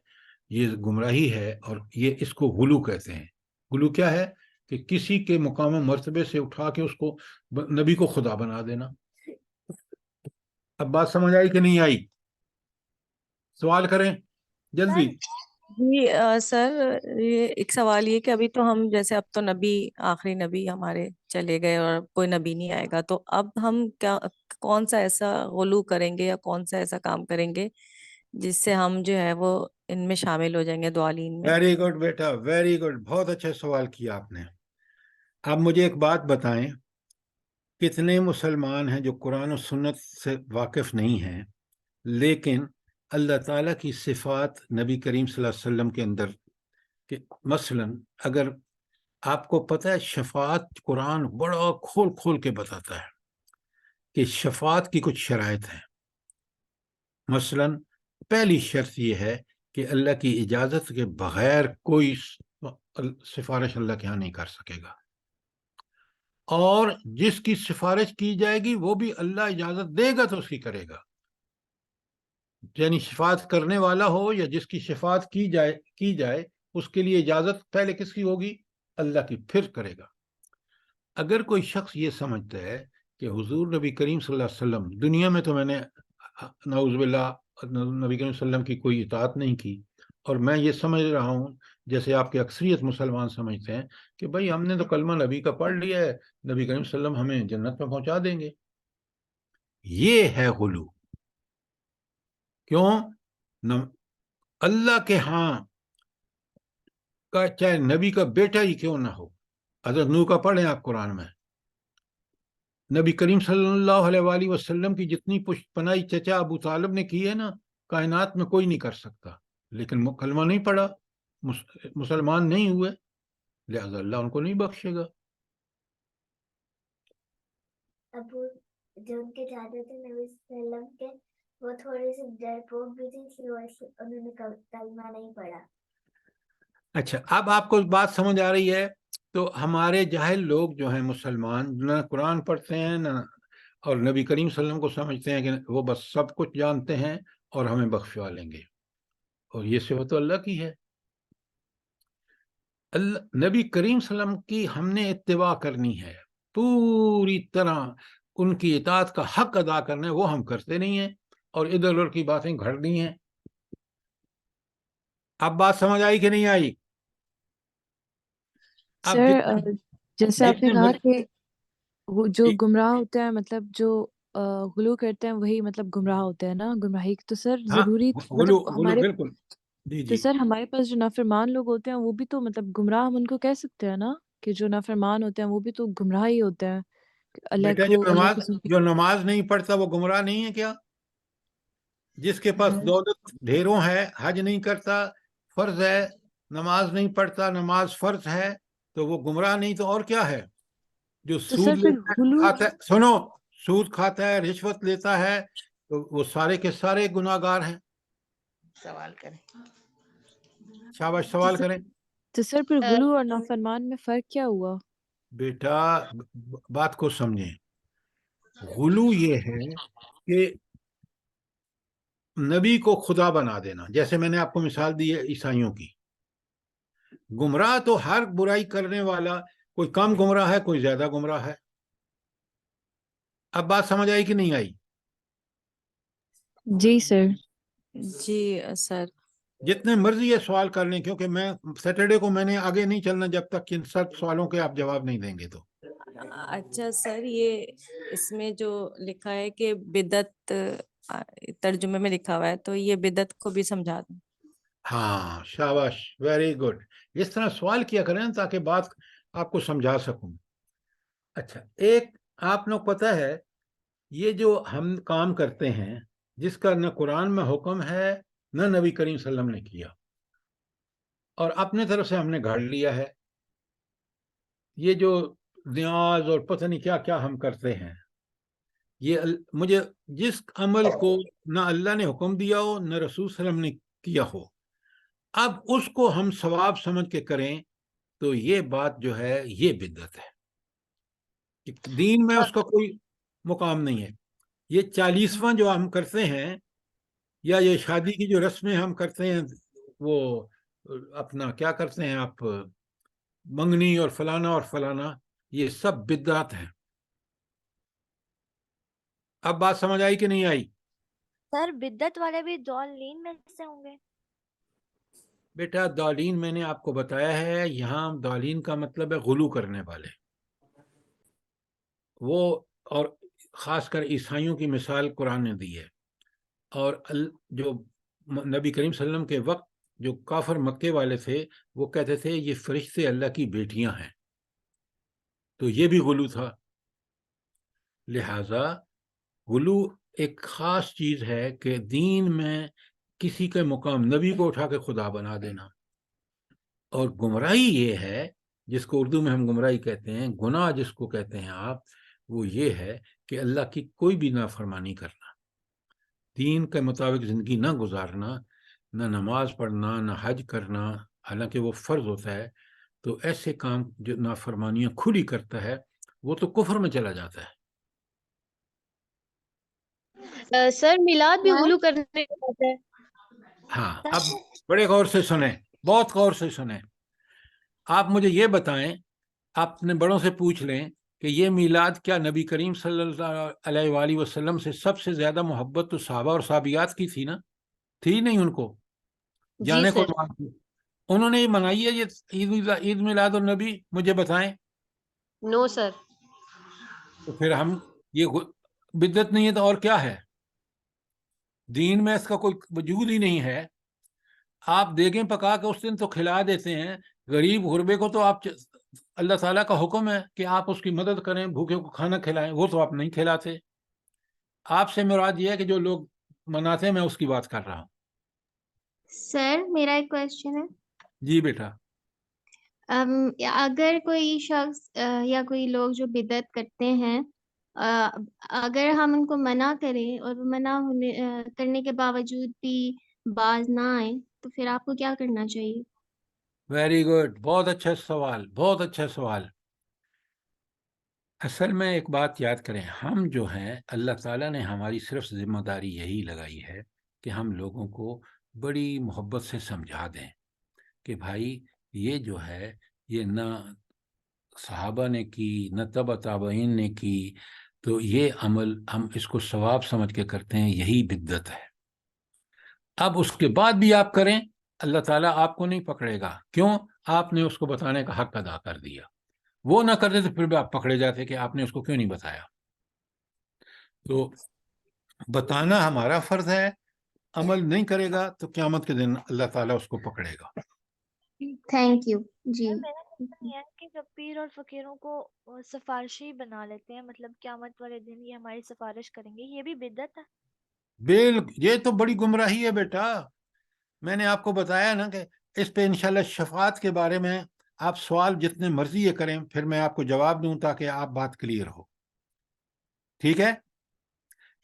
یہ گمراہی ہے، اور یہ اس کو غلو کہتے ہیں۔ غلو کیا ہے؟ کہ کسی کے مقام مرتبے سے اٹھا کے اس کو نبی کو خدا بنا دینا۔ اب بات سمجھ آئی کہ نہیں آئی؟ سوال کریں جلدی۔ جی سر، یہ ایک سوال یہ کہ ابھی تو ہم جیسے اب تو نبی، آخری نبی ہمارے چلے گئے اور کوئی نبی نہیں آئے گا، تو اب ہم کون سا ایسا غلو کریں گے یا کون سا ایسا کام کریں گے جس سے ہم جو ہے وہ ان میں شامل ہو جائیں گے ضالین میں؟ ویری گڈ بیٹا، ویری گڈ، بہت اچھا سوال کیا آپ نے۔ اب مجھے ایک بات بتائیں، کتنے مسلمان ہیں جو قرآن و سنت سے واقف نہیں ہیں لیکن اللہ تعالیٰ کی صفات نبی کریم صلی اللہ علیہ وسلم کے اندر، کہ مثلا اگر آپ کو پتہ ہے شفاعت، قرآن بڑا کھول کھول کے بتاتا ہے کہ شفاعت کی کچھ شرائط ہیں۔ مثلا پہلی شرط یہ ہے کہ اللہ کی اجازت کے بغیر کوئی سفارش اللہ کے ہاں نہیں کر سکے گا، اور جس کی سفارش کی جائے گی وہ بھی اللہ اجازت دے گا تو اس کی کرے گا۔ یعنی شفاعت کرنے والا ہو یا جس کی شفاعت کی جائے اس کے لیے اجازت پہلے کس کی ہوگی؟ اللہ کی، پھر کرے گا۔ اگر کوئی شخص یہ سمجھتا ہے کہ حضور نبی کریم صلی اللہ علیہ وسلم، دنیا میں تو میں نے نعوذ باللہ نبی کریم صلی اللہ علیہ وسلم کی کوئی اطاعت نہیں کی، اور میں یہ سمجھ رہا ہوں جیسے آپ کے اکثریت مسلمان سمجھتے ہیں کہ بھئی ہم نے تو کلمہ نبی کا پڑھ لیا ہے، نبی کریم صلی اللہ علیہ وسلم ہمیں جنت میں پہنچا دیں گے، یہ ہے غلو۔ کیوں؟ اللہ کے ہاں کا چاہے نبی کا بیٹا ہی کیوں نہ ہو، حضرت نوح کا پڑھیں آپ قرآن میں، نبی کریم صلی اللہ علیہ وآلہ وسلم کی جتنی پشت پناہی چچا ابو طالب نے کی ہے نا، کائنات میں کوئی نہیں کر سکتا، لیکن کلمہ نہیں پڑھا، مسلمان نہیں ہوئے، لہذا اللہ ان کو نہیں بخشے گا۔ ابو جو ان کے چاہتے تھے نبی صلی اللہ علیہ وسلم کے، وہ تھوڑے سے ڈرپوک بھی تھے، اس لیے انہوں نے کلمہ نہیں پڑھا۔ اچھا، اب آپ کو بات سمجھ آ رہی ہے؟ تو ہمارے جاہل لوگ جو ہیں مسلمان، نہ قرآن پڑھتے ہیں نہ اور نبی کریم صلی اللہ علیہ وسلم کو سمجھتے ہیں کہ وہ بس سب کچھ جانتے ہیں اور ہمیں بخشوا لیں گے، اور یہ صفت تو اللہ کی ہے۔ نبی کریم صلی اللہ علیہ وسلم کی ہم نے اتباع کرنی ہے، پوری طرح ان کی اطاعت کا حق ادا کرنا ہے، وہ ہم کرتے نہیں ہیں اور ادھر ادھر کی باتیں گھڑ دی ہیں۔ اب بات سمجھ آئی کہ نہیں آئی؟ اب سر جیسے آپ نے جتنے کہا مرضی کہ وہ جو گمراہ ہوتے ہیں، مطلب جو غلو کرتے ہیں وہی مطلب گمراہ ہوتے ہیں نا، گمراہی تو سر ہاں، ضروری غلو مطلب ہمارے بالکل، جی تو جی، سر ہمارے پاس جو نافرمان لوگ ہوتے ہیں وہ بھی تو مطلب گمراہ ہم ان کو کہہ سکتے ہیں نا، کہ جو نافرمان ہوتے ہیں وہ بھی تو گمراہ ہی ہوتے ہیں، اللہ بیٹا کو اللہ کے جو نماز نہیں پڑھتا وہ گمراہ نہیں ہے کیا؟ جس کے پاس دولت ڈھیروں ہے، حج نہیں کرتا، فرض ہے، نماز نہیں پڑھتا، نماز فرض ہے، تو وہ گمراہ نہیں تو اور کیا ہے؟ جو تو سود سر پھر غلو کھاتا ہے، سنو، سود کھاتا ہے، رشوت لیتا ہے، تو وہ سارے کے سارے گناہ گار ہیں۔ سوال کریں۔ شاباش، تو سوال کریں۔ سر پھر غلو اور نافرمان میں فرق کیا ہوا؟ بیٹا بات کو سمجھیں، غلو یہ ہے کہ نبی کو خدا بنا دینا، جیسے میں نے آپ کو مثال دی ہے عیسائیوں کی۔ گمراہ تو ہر برائی کرنے والا، کوئی کم گمراہ ہے، کوئی زیادہ گمراہ ہے۔ اب بات سمجھ آئی کہ نہیں آئی؟ جی سر۔ جی سر۔ جتنے مرضی ہے سوال کر لیں، کیونکہ میں سیٹرڈے کو میں نے آگے نہیں چلنا جب تک کہ ان سب سوالوں کے آپ جواب نہیں دیں گے تو۔ اچھا سر، یہ اس میں جو لکھا ہے کہ بدعت، ترجمے میں لکھا ہوا ہے، تو یہ بدعت کو بھی سمجھا دیں۔ ہاں، شاباش، ویری گڈ، اس طرح سوال کیا کریں تاکہ بات آپ کو سمجھا سکوں۔ اچھا، ایک آپ لوگ پتہ ہے، یہ جو ہم کام کرتے ہیں جس کا نہ قرآن میں حکم ہے نہ نبی کریم صلی اللہ علیہ وسلم نے کیا، اور اپنے طرف سے ہم نے گھڑ لیا ہے، یہ جو نیاز اور پتہ نہیں کیا کیا ہم کرتے ہیں، یہ مجھے جس عمل کو نہ اللہ نے حکم دیا ہو نہ رسول صلی اللہ علیہ وسلم نے کیا ہو، اب اس کو ہم ثواب سمجھ کے کریں تو یہ بات جو ہے یہ بدعت ہے، دین میں اس کا کوئی مقام نہیں ہے۔ یہ 40واں جو ہم کرتے ہیں یا یہ شادی کی جو رسمیں ہم کرتے ہیں، وہ اپنا کیا کرتے ہیں آپ، منگنی اور فلانا، یہ سب بدعت ہیں۔ اب بات سمجھ آئی کہ نہیں آئی؟ سر بدعت والے بھی ضالین میں سے ہوں گے؟ بیٹا ضالین میں نے آپ کو بتایا ہے، یہاں ضالین کا مطلب ہے غلو کرنے والے، وہ، اور خاص کر عیسائیوں کی مثال قرآن نے دی ہے، اور جو نبی کریم صلی اللہ علیہ وسلم کے وقت جو کافر مکے والے تھے وہ کہتے تھے یہ فرشتے اللہ کی بیٹیاں ہیں، تو یہ بھی غلو تھا۔ لہذا غلو ایک خاص چیز ہے کہ دین میں کسی کے مقام نبی کو اٹھا کے خدا بنا دینا، اور گمراہی یہ ہے جس کو اردو میں ہم گمراہی کہتے ہیں، گناہ جس کو کہتے ہیں آپ، وہ یہ ہے کہ اللہ کی کوئی بھی نافرمانی کرنا، دین کے مطابق زندگی نہ گزارنا، نہ نماز پڑھنا، نہ حج کرنا، حالانکہ وہ فرض ہوتا ہے، تو ایسے کام جو نافرمانیاں کھلی کرتا ہے وہ تو کفر میں چلا جاتا ہے۔ سر میلاد بھی غلو کرنے کا ہوتا ہے۔ ہاں، اب بڑے غور سے سنیں، بہت غور سے سنیں، آپ مجھے یہ بتائیں، آپ اپنے بڑوں سے پوچھ لیں کہ یہ میلاد کیا نبی کریم صلی اللہ علیہ وآلہ وسلم سے سب سے زیادہ محبت تو صحابہ اور صحابیات کی تھی نا؟ تھی نہیں؟ ان کو جانے کو انہوں نے یہ منائی ہے یہ عید میلاد النبی؟ مجھے بتائیں۔ نو سر۔ تو پھر ہم یہ بدعت نہیں ہے تو اور کیا ہے؟ دین میں اس کا کوئی وجود ہی نہیں ہے۔ آپ دیگیں پکا کے اس دن تو کھلا دیتے ہیں، غریب غربے کو تو آپ، اللہ تعالیٰ کا حکم ہے کہ آپ اس کی مدد کریں، بھوکے کو کھانا کھلائیں، وہ تو آپ نہیں کھلاتے۔ آپ سے مراد یہ ہے کہ جو لوگ مناتے ہیں، میں اس کی بات کر رہا ہوں. سر میرا ایک کویشچن ہے. جی بیٹا. اگر کوئی شخص یا کوئی لوگ جو بدعت کرتے ہیں، اگر ہم ان کو منع کریں اور وہ منع کرنے کے باوجود بھی باز نہ آئیں تو پھر آپ کو کیا کرنا چاہیے؟ ویری گڈ، بہت اچھا سوال، بہت اچھا سوال. اصل میں ایک بات یاد کریں، ہم جو ہیں اللہ تعالیٰ نے ہماری صرف ذمہ داری یہی لگائی ہے کہ ہم لوگوں کو بڑی محبت سے سمجھا دیں کہ بھائی یہ جو ہے یہ نہ صحابہ نے کی نہ تبع تابعین نے کی، تو یہ عمل ہم اس کو ثواب سمجھ کے کرتے ہیں، یہی بدعت ہے. اب اس کے بعد بھی آپ کریں، اللہ تعالیٰ آپ کو نہیں پکڑے گا. کیوں؟ آپ نے اس کو بتانے کا حق ادا کر دیا. وہ نہ کرتے تو پھر بھی آپ پکڑے جاتے کہ آپ نے اس کو کیوں نہیں بتایا. تو بتانا ہمارا فرض ہے، عمل نہیں کرے گا تو قیامت کے دن اللہ تعالیٰ اس کو پکڑے گا. Thank you. جی میرا مطلب یہ ہے کہ جب پیر اور فقیروں کو سفارشی بنا لیتے ہیں، مطلب قیامت والے دن یہ ہماری سفارش کریں گے، یہ بھی بدعت ہے. یہ تو بڑی گمراہی ہے بیٹا. میں نے آپ کو بتایا نا کہ اس پہ انشاءاللہ شفاعت کے بارے میں آپ سوال جتنے مرضی یہ کریں، پھر میں آپ کو جواب دوں تاکہ آپ بات کلیئر ہو. ٹھیک ہے؟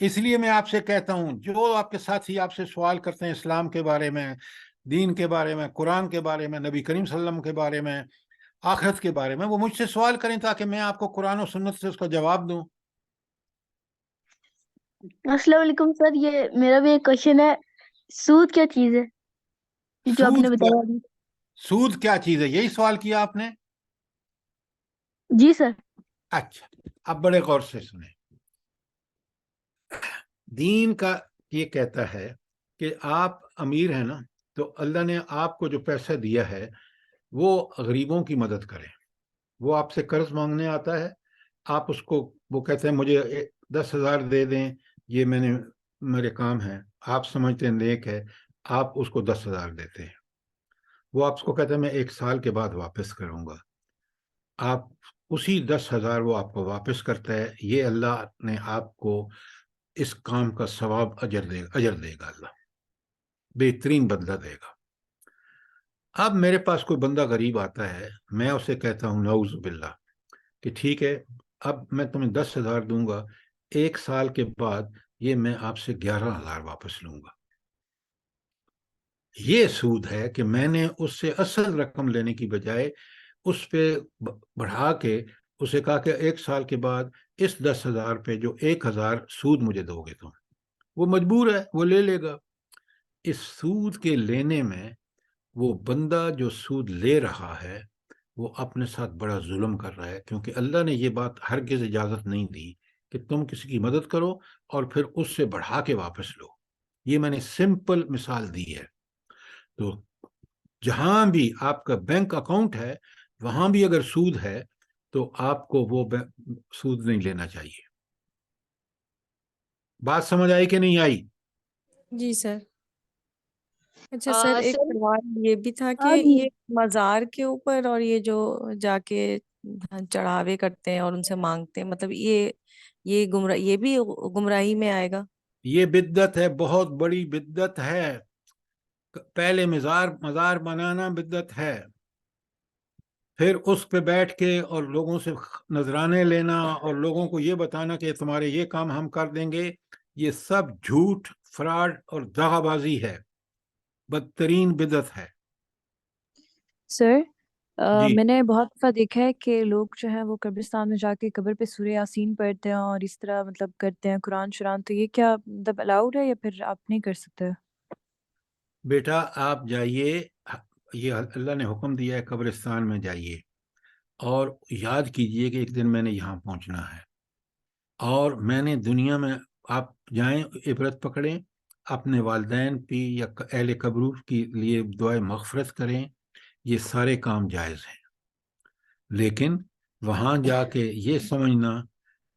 اس لیے میں آپ سے کہتا ہوں، جو آپ کے ساتھی آپ سے سوال کرتے ہیں اسلام کے بارے میں، دین کے بارے میں، قرآن کے بارے میں، نبی کریم صلی اللہ علیہ وسلم کے بارے میں، آخرت کے بارے میں، وہ مجھ سے سوال کریں تاکہ میں آپ کو قرآن و سنت سے اس کا جواب دوں. السلام علیکم سر، یہ میرا بھی ایک کوشچن ہے. سود کیا چیز ہے جو آپ نے بتایا ابھی؟ سود کیا چیز ہے، یہی سوال کیا آپ نے؟ جی سر. اچھا، اب بڑے غور سے سنیں. دین کا یہ کہتا ہے کہ آپ امیر ہیں نا، تو اللہ نے آپ کو جو پیسہ دیا ہے وہ غریبوں کی مدد کریں. وہ آپ سے قرض مانگنے آتا ہے، آپ اس کو، وہ کہتے ہیں مجھے 10,000 دے دیں، یہ میرے کام ہے. آپ سمجھتے ہیں نیک ہے، آپ اس کو 10,000 دیتے ہیں. وہ آپ کو کہتے ہیں میں 1 سال کے بعد واپس کروں گا. آپ اسی 10,000 وہ آپ کو واپس کرتا ہے. یہ اللہ نے آپ کو اس کام کا ثواب اجر دے گا. اللہ بہترین بدلہ دے گا. اب میرے پاس کوئی بندہ غریب آتا ہے، میں اسے کہتا ہوں نعوذ باللہ کہ ٹھیک ہے، اب میں تمہیں 10,000 دوں گا، 1 سال کے بعد یہ میں آپ سے 11,000 واپس لوں گا. یہ سود ہے کہ میں نے اس سے اصل رقم لینے کی بجائے اس پہ بڑھا کے اسے کہا کہ 1 سال کے بعد اس 10,000 پہ جو 1,000 سود مجھے دو گے تم. وہ مجبور ہے، وہ لے لے گا. اس سود کے لینے میں وہ بندہ جو سود لے رہا ہے وہ اپنے ساتھ بڑا ظلم کر رہا ہے، کیونکہ اللہ نے یہ بات ہرگز اجازت نہیں دی کہ تم کسی کی مدد کرو اور پھر اس سے بڑھا کے واپس لو. یہ میں نے سمپل مثال دی ہے. تو جہاں بھی آپ کا بینک اکاؤنٹ ہے وہاں بھی اگر سود ہے تو آپ کو وہ سود نہیں لینا چاہیے. بات سمجھ آئی کہ نہیں آئی؟ جی سر. اچھا سر، ایک سر سوال یہ بھی تھا کہ ہاں جی. یہ مزار کے اوپر اور یہ جو جا کے چڑھاوے کرتے ہیں اور ان سے مانگتے ہیں، مطلب یہ یہ بھی گمراہی میں آئے گا؟ یہ بدعت ہے، بہت بڑی بدعت ہے. پہلے مزار بنانا بدعت ہے، پھر اس پہ بیٹھ کے اور لوگوں سے نذرانے لینا اور لوگوں کو یہ بتانا کہ تمہارے یہ کام ہم کر دیں گے، یہ سب جھوٹ، فراڈ اور دغا بازی ہے. بدترین بدعت ہے. سر جی میں نے بہت دفعہ دیکھا ہے کہ لوگ جو ہیں وہ قبرستان میں جا کے قبر پہ سورہ یاسین پڑھتے ہیں اور اس طرح مطلب کرتے ہیں قرآن شران. تو یہ کیا مطلب الاؤڈ ہے یا پھر آپ نہیں کر سکتے؟ بیٹا آپ جائیے، یہ اللہ نے حکم دیا ہے قبرستان میں جائیے اور یاد کیجئے کہ ایک دن میں نے یہاں پہنچنا ہے اور میں نے دنیا میں، آپ جائیں عبرت پکڑیں، اپنے والدین پہ یا اہل قبر کے لیے دعائے مغفرت کریں. یہ سارے کام جائز ہیں، لیکن وہاں جا کے یہ سمجھنا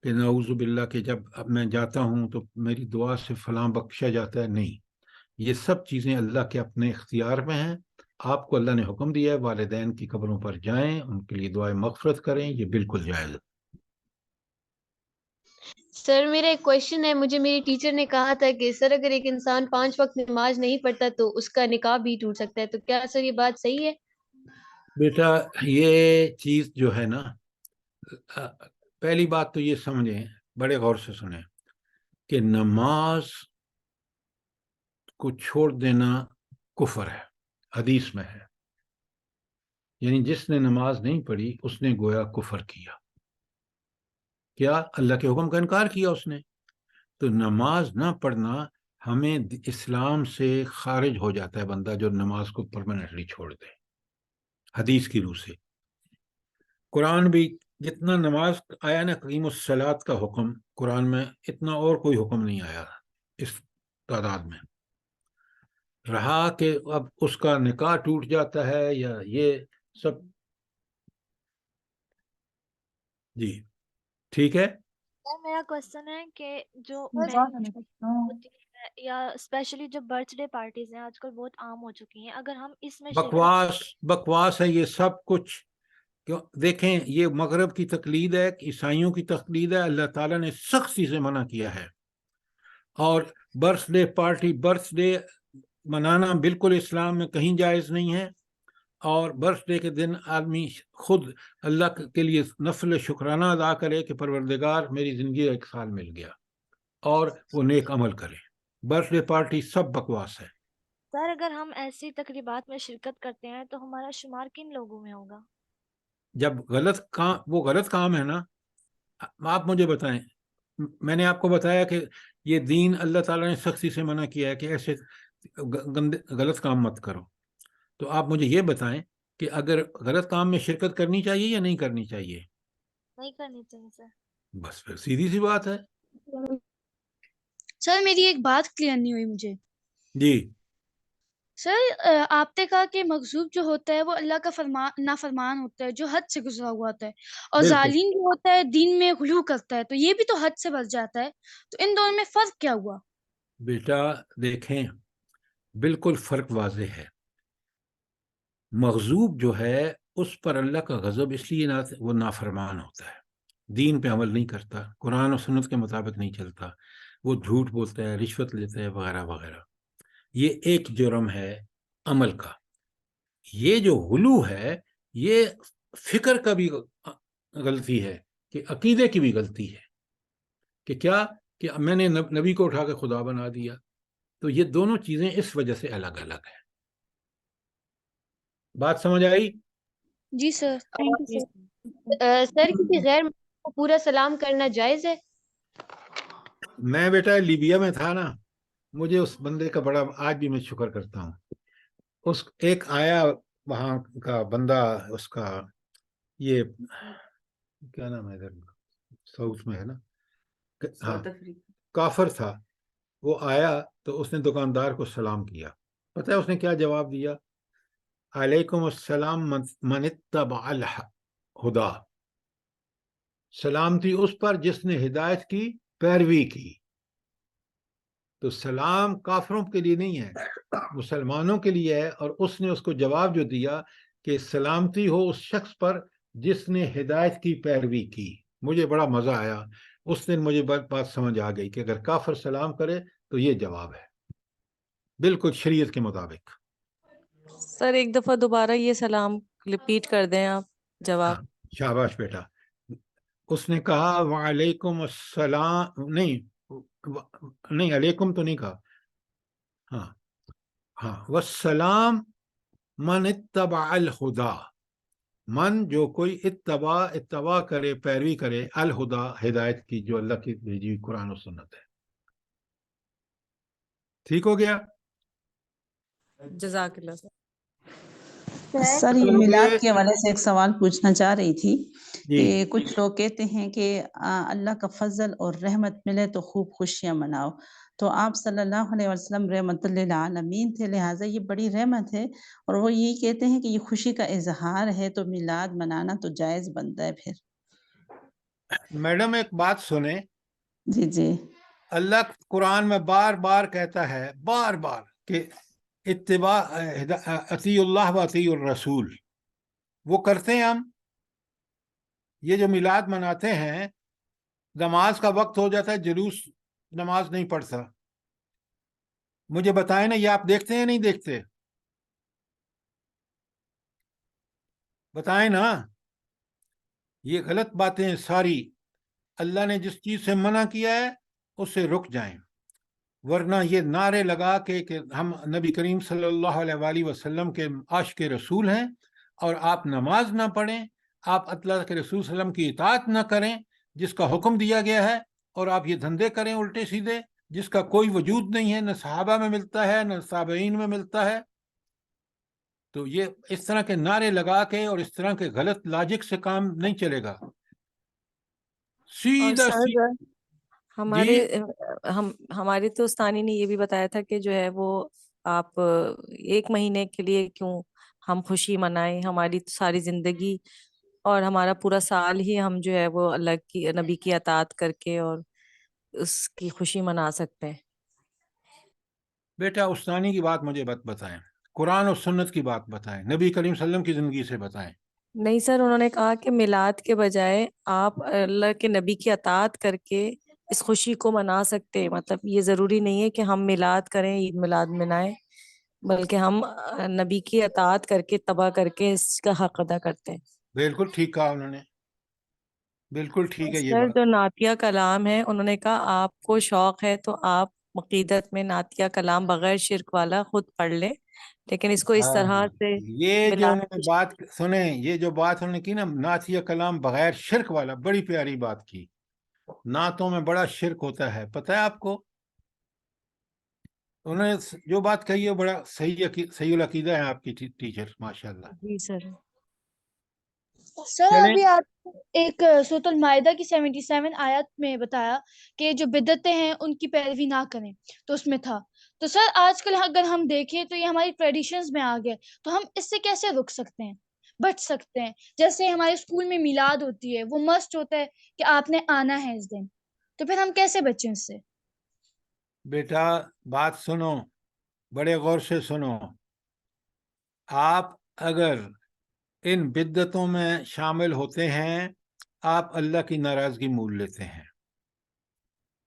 کہ نعوذ باللہ کہ جب اب میں جاتا ہوں تو میری دعا سے فلاں بخشا جاتا ہے، نہیں. یہ سب چیزیں اللہ کے اپنے اختیار میں ہیں. آپ کو اللہ نے حکم دیا ہے والدین کی قبروں پر جائیں، ان کے لیے دعائیں مغفرت کریں، یہ بالکل جائز ہے. سر میرا ایک کوشچن ہے. مجھے میری ٹیچر نے کہا تھا کہ سر اگر ایک انسان 5 وقت نماز نہیں پڑھتا تو اس کا نکاح بھی ٹوٹ سکتا ہے, تو کیا سر یہ بات صحیح ہے؟ بیٹا یہ چیز جو ہے نا، پہلی بات تو یہ سمجھیں، بڑے غور سے سنیں کہ نماز کو چھوڑ دینا کفر ہے، حدیث میں ہے. یعنی جس نے نماز نہیں پڑھی اس نے گویا کفر کیا. کیا؟ اللہ کے حکم کا انکار کیا اس نے. تو نماز نہ پڑھنا ہمیں اسلام سے خارج ہو جاتا ہے بندہ جو نماز کو پرماننٹلی چھوڑ دے، حدیث کی روح سے. قرآن بھی جتنا نماز آیا نا، قیم الصلاۃ کا حکم قرآن میں، اتنا اور کوئی حکم نہیں آیا اس تعداد میں. رہا کہ اب اس کا نکاح ٹوٹ جاتا ہے یا یہ سب، جی ٹھیک ہے. سر میرا کوشچن ہے کہ جو ہوتی ہے یا اسپیشلی جو برتھ ڈے پارٹیز ہیں آج کل بہت عام ہو چکی ہیں، اگر ہم اس میں بکواس ہے یہ سب کچھ. کیوں؟ دیکھیں یہ مغرب کی تقلید ہے، عیسائیوں کی تقلید ہے. اللہ تعالیٰ نے سختی سے منع کیا ہے. اور birth day party, birth day منانا بالکل اسلام میں کہیں جائز نہیں ہے. اور برتھ ڈے کے دن آدمی خود اللہ کے لیے نفل شکرانہ ادا کرے کہ پروردگار میری زندگی 1 سال مل گیا، اور وہ نیک عمل کرے. برتھ ڈے پارٹی سب بکواس ہے. سر اگر ہم ایسی تقریبات میں شرکت کرتے ہیں تو ہمارا شمار کن لوگوں میں ہوگا؟ جب غلط کام، وہ غلط کام ہے نا. آپ مجھے بتائیں، میں نے آپ کو بتایا کہ یہ دین اللہ تعالیٰ نے سختی سے منع کیا ہے کہ ایسے غلط کام مت کرو. تو آپ مجھے یہ بتائیں کہ اگر غلط کام میں شرکت کرنی چاہیے یا نہیں کرنی چاہیے؟ نہیں کرنی چاہیے سر. بس پھر سیدھی سی بات ہے. سر میری ایک بات کلیئر نہیں ہوئی مجھے. جی سر آپ نے کہا کہ مغضوب جو ہوتا ہے وہ اللہ کا نافرمان ہوتا ہے، جو حد سے گزرا ہوا ہوتا ہے، اور بالکل. ظالم جو ہوتا ہے دین میں غلو کرتا ہے، تو یہ بھی تو حد سے بچ جاتا ہے. تو ان دونوں میں فرق کیا ہوا؟ بیٹا دیکھیں، بالکل فرق واضح ہے. مغضوب جو ہے اس پر اللہ کا غضب اس لیے وہ نافرمان ہوتا ہے، دین پہ عمل نہیں کرتا، قرآن و سنت کے مطابق نہیں چلتا، وہ جھوٹ بولتا ہے، رشوت لیتا ہے، وغیرہ وغیرہ. یہ ایک جرم ہے عمل کا. یہ جو غلو ہے یہ فکر کا بھی غلطی ہے، کہ عقیدے کی بھی غلطی ہے، کہ کیا کہ میں نے نبی کو اٹھا کے خدا بنا دیا. تو یہ دونوں چیزیں اس وجہ سے الگ الگ ہیں. بات سمجھ آئی؟ جی سر، تھینک یو سر. سر کسی غیر مسلم کو پورا سلام کرنا جائز ہے؟ میں بیٹا لیبیا میں تھا نا، مجھے اس بندے کا بڑا، آج بھی میں شکر کرتا ہوں. اس ایک آیا وہاں کا بندہ، اس کا یہ کیا نام ہے ادھر ساؤتھ میں ہے نا، ہاں کافر تھا. وہ آیا تو اس نے دکاندار کو سلام کیا. پتہ ہے اس نے کیا جواب دیا؟ علیکم السلام من اتبع الہدا. سلامتی اس پر جس نے ہدایت کی پیروی کی. تو سلام کافروں کے لیے نہیں ہے، مسلمانوں کے لیے ہے. اور اس نے اس کو جواب جو دیا کہ سلامتی ہو اس شخص پر جس نے ہدایت کی پیروی کی. مجھے بڑا مزہ آیا اس دن، مجھے بات سمجھ آ گئی کہ اگر کافر سلام کرے تو یہ جواب ہے، بالکل شریعت کے مطابق. سر ایک دفعہ دوبارہ یہ سلام ریپیٹ کر دیں آپ جواب. ہاں شاباش بیٹا. اس نے کہا وعلیکم السلام، نہیں علیکم تو نہیں کہا، ہاں ہاں، والسلام من اتبع الہدا. من جو کوئی اتباع کرے، پیروی کرے، الہدا ہدایت کی، جو اللہ کی بھیجی ہوئی قرآن و سنت ہے. ٹھیک ہو گیا؟ جزاک اللہ. سر یہ میلاد کے حوالے سے ایک سوال پوچھنا چاہ رہی تھی جی کہ کچھ لوگ کہتے ہیں کہ اللہ کا فضل اور رحمت ملے تو خوب خوشیاں مناؤ. تو آپ صلی اللہ علیہ وسلم رحمت للعالمین تھے، لہٰذا یہ بڑی رحمت ہے، اور وہ یہی کہتے ہیں کہ یہ خوشی کا اظہار ہے، تو میلاد منانا تو جائز بنتا ہے پھر. میڈم ایک بات سنیں، جی جی. اللہ قرآن میں بار بار کہتا ہے، بار بار، کہ اتباع اطیع اللہ و اطیع الرسول. وہ کرتے ہیں ہم. یہ جو میلاد مناتے ہیں نماز کا وقت ہو جاتا ہے جلوس نماز نہیں پڑھتا. مجھے بتائیں نا، یہ آپ دیکھتے ہیں نہیں دیکھتے؟ بتائیں نا. یہ غلط باتیں ساری. اللہ نے جس چیز سے منع کیا ہے اس سے رک جائیں، ورنہ یہ نعرے لگا کہ ہم نبی کریم صلی اللہ علیہ وآلہ وسلم کے عاشق رسول ہیں اور آپ نماز نہ پڑھیں، آپ اللہ کے رسول صلی اللہ علیہ وسلم کی اطاعت نہ کریں جس کا حکم دیا گیا ہے، اور آپ یہ دھندے کریں الٹے سیدھے جس کا کوئی وجود نہیں ہے، نہ صحابہ میں ملتا ہے نہ تابعین میں ملتا ہے. تو یہ اس طرح کے نعرے لگا کے اور اس طرح کے غلط لاجک سے کام نہیں چلے گا. اور سیدھا سر جی ہمارے تو استانی نے یہ بھی بتایا تھا کہ جو ہے وہ آپ 1 مہینے کے لیے کیوں ہم خوشی منائیں، ہماری ساری زندگی اور ہمارا پورا سال ہی ہم جو ہے وہ اللہ کی نبی کی اطاعت کر کے اور اس کی خوشی منا سکتے ہیں. بیٹا استانی کی بات مجھے بتائیں، قرآن اور سنت کی بات بتائیں، نبی کریم صلی اللہ علیہ وسلم کی زندگی سے بتائیں. نہیں سر، انہوں نے کہا کہ میلاد کے بجائے آپ اللہ کے نبی کی اطاعت کر کے اس خوشی کو منا سکتے ہیں. مطلب یہ ضروری نہیں ہے کہ ہم میلاد کریں، عید میلاد منائیں، بلکہ ہم نبی کی اطاعت کر کے تباہ کر کے اس کا حق ادا کرتے ہیں. بالکل ٹھیک کہا انہوں نے، بالکل ٹھیک ہے یہ سر بات. جو نعتیہ کلام ہے، انہوں نے کہا آپ کو شوق ہے تو آپ عقیدت میں نعتیہ کلام بغیر شرک والا خود پڑھ لیں، لیکن اس کو اس طرح سے یہ جو ملا انہوں نے بات سنیں، یہ جو بات انہوں نے کی نا نعتیہ کلام بغیر شرک والا، بڑی پیاری بات کی. نعتوں میں بڑا شرک ہوتا ہے، پتہ ہے آپ کو؟ انہوں نے جو بات کہی ہے بڑا صحیح العقیدہ ہے آپ کی ٹیچر، ماشاءاللہ. جی سر. سر چلیں ابھی آپ ایک سورۃ المائدہ کی 77 آیت میں بتایا کہ جو بدعتیں ہیں ان کی پیروی نہ کریں، تو اس میں تھا. تو سر آج کل اگر ہم دیکھیں تو یہ ہماری ٹریڈیشنز میں آ گیا، تو ہم اس سے کیسے رک سکتے ہیں، بچ سکتے ہیں؟ جیسے ہمارے اسکول میں میلاد ہوتی ہے، وہ مسٹ ہوتا ہے کہ آپ نے آنا ہے اس دن، تو پھر ہم کیسے بچیں اس سے؟ بیٹا بات سنو، بڑے غور سے سنو. آپ اگر ان بدعتوں میں شامل ہوتے ہیں، آپ اللہ کی ناراضگی مول لیتے ہیں.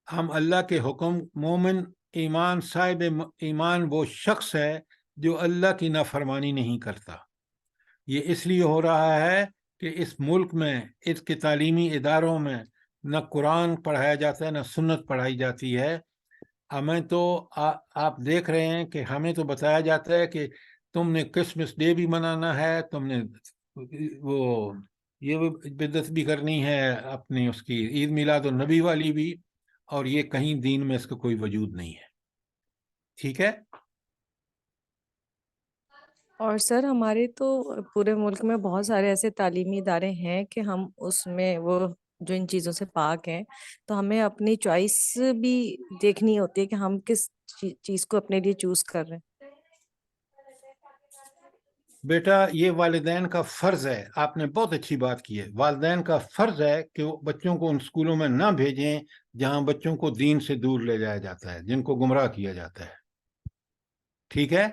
ہم اللہ کے حکم، مومن ایمان صاحب ایمان وہ شخص ہے جو اللہ کی نافرمانی نہیں کرتا. یہ اس لیے ہو رہا ہے کہ اس ملک میں اس کے تعلیمی اداروں میں نہ قرآن پڑھایا جاتا ہے نہ سنت پڑھائی جاتی ہے. ہمیں تو آپ دیکھ رہے ہیں کہ ہمیں تو بتایا جاتا ہے کہ تم نے کرسمس ڈے بھی منانا ہے، تم نے وہ یہ بدعت بھی کرنی ہے اپنی اس کی عید میلاد النبی والی بھی، اور یہ کہیں دین میں اس کا کوئی وجود نہیں ہے. ٹھیک ہے؟ اور سر ہمارے تو پورے ملک میں بہت سارے ایسے تعلیمی ادارے ہیں کہ ہم اس میں وہ جو ان چیزوں سے پاک ہیں، تو ہمیں اپنی چوائس بھی دیکھنی ہوتی ہے کہ ہم کس چیز کو اپنے لیے چوز کر رہے ہیں. بیٹا یہ والدین کا فرض ہے، آپ نے بہت اچھی بات کی ہے. والدین کا فرض ہے کہ وہ بچوں کو ان اسکولوں میں نہ بھیجیں جہاں بچوں کو دین سے دور لے جایا جاتا ہے، جن کو گمراہ کیا جاتا ہے. ٹھیک ہے؟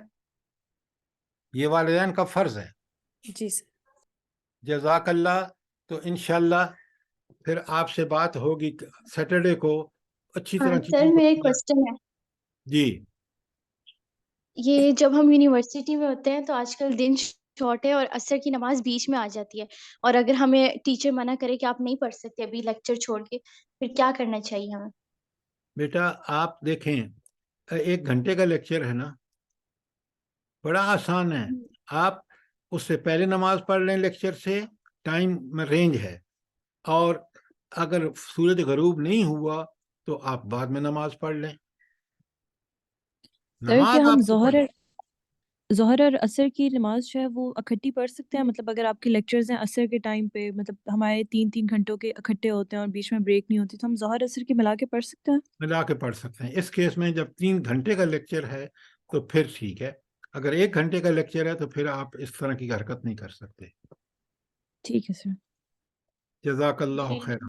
یہ والدین کا فرض ہے. جی سر. جزاک اللہ. تو انشاءاللہ پھر آپ سے بات ہوگی سیٹرڈے کو اچھی طرح سر چیزوں میرا ایک کو. کوشچن ہے، جی یہ جب ہم یونیورسٹی میں ہوتے ہیں تو آج کل دن شارٹ ہے اور عصر کی نماز بیچ میں آ جاتی ہے، اور اگر ہمیں ٹیچر منع کرے کہ آپ نہیں پڑھ سکتے ابھی لیکچر چھوڑ کے، پھر کیا کرنا چاہیے ہمیں؟ بیٹا آپ دیکھیں، 1 گھنٹے کا لیکچر ہے نا، بڑا آسان ہے. آپ اس سے پہلے نماز پڑھ لیں لیکچر سے، ٹائم میں رینج ہے، اور اگر سورج غروب نہیں ہوا تو آپ بعد میں نماز پڑھ لیں. سر کیا نماز ہم آپ کو ظہر اور عصر کی نماز جو ہے وہ اکٹھی پڑھ سکتے ہیں؟ مطلب اگر آپ کے لیکچرز ہیں عصر کے ٹائم پہ، مطلب ہمارے 3 گھنٹوں کے اکٹھے ہوتے ہیں اور بیچ میں بریک نہیں ہوتی، تو ہم ظہر عصر کی ملا کے پڑھ سکتے ہیں؟ ملا کے پڑھ سکتے ہیں. اس کیس میں جب 3 گھنٹے کا لیکچر ہے تو پھر ٹھیک ہے. اگر 1 گھنٹے کا لیکچر ہے تو پھر آپ اس طرح کی حرکت نہیں کر سکتے. ٹھیک ہے سر. جزاک اللہ خیر.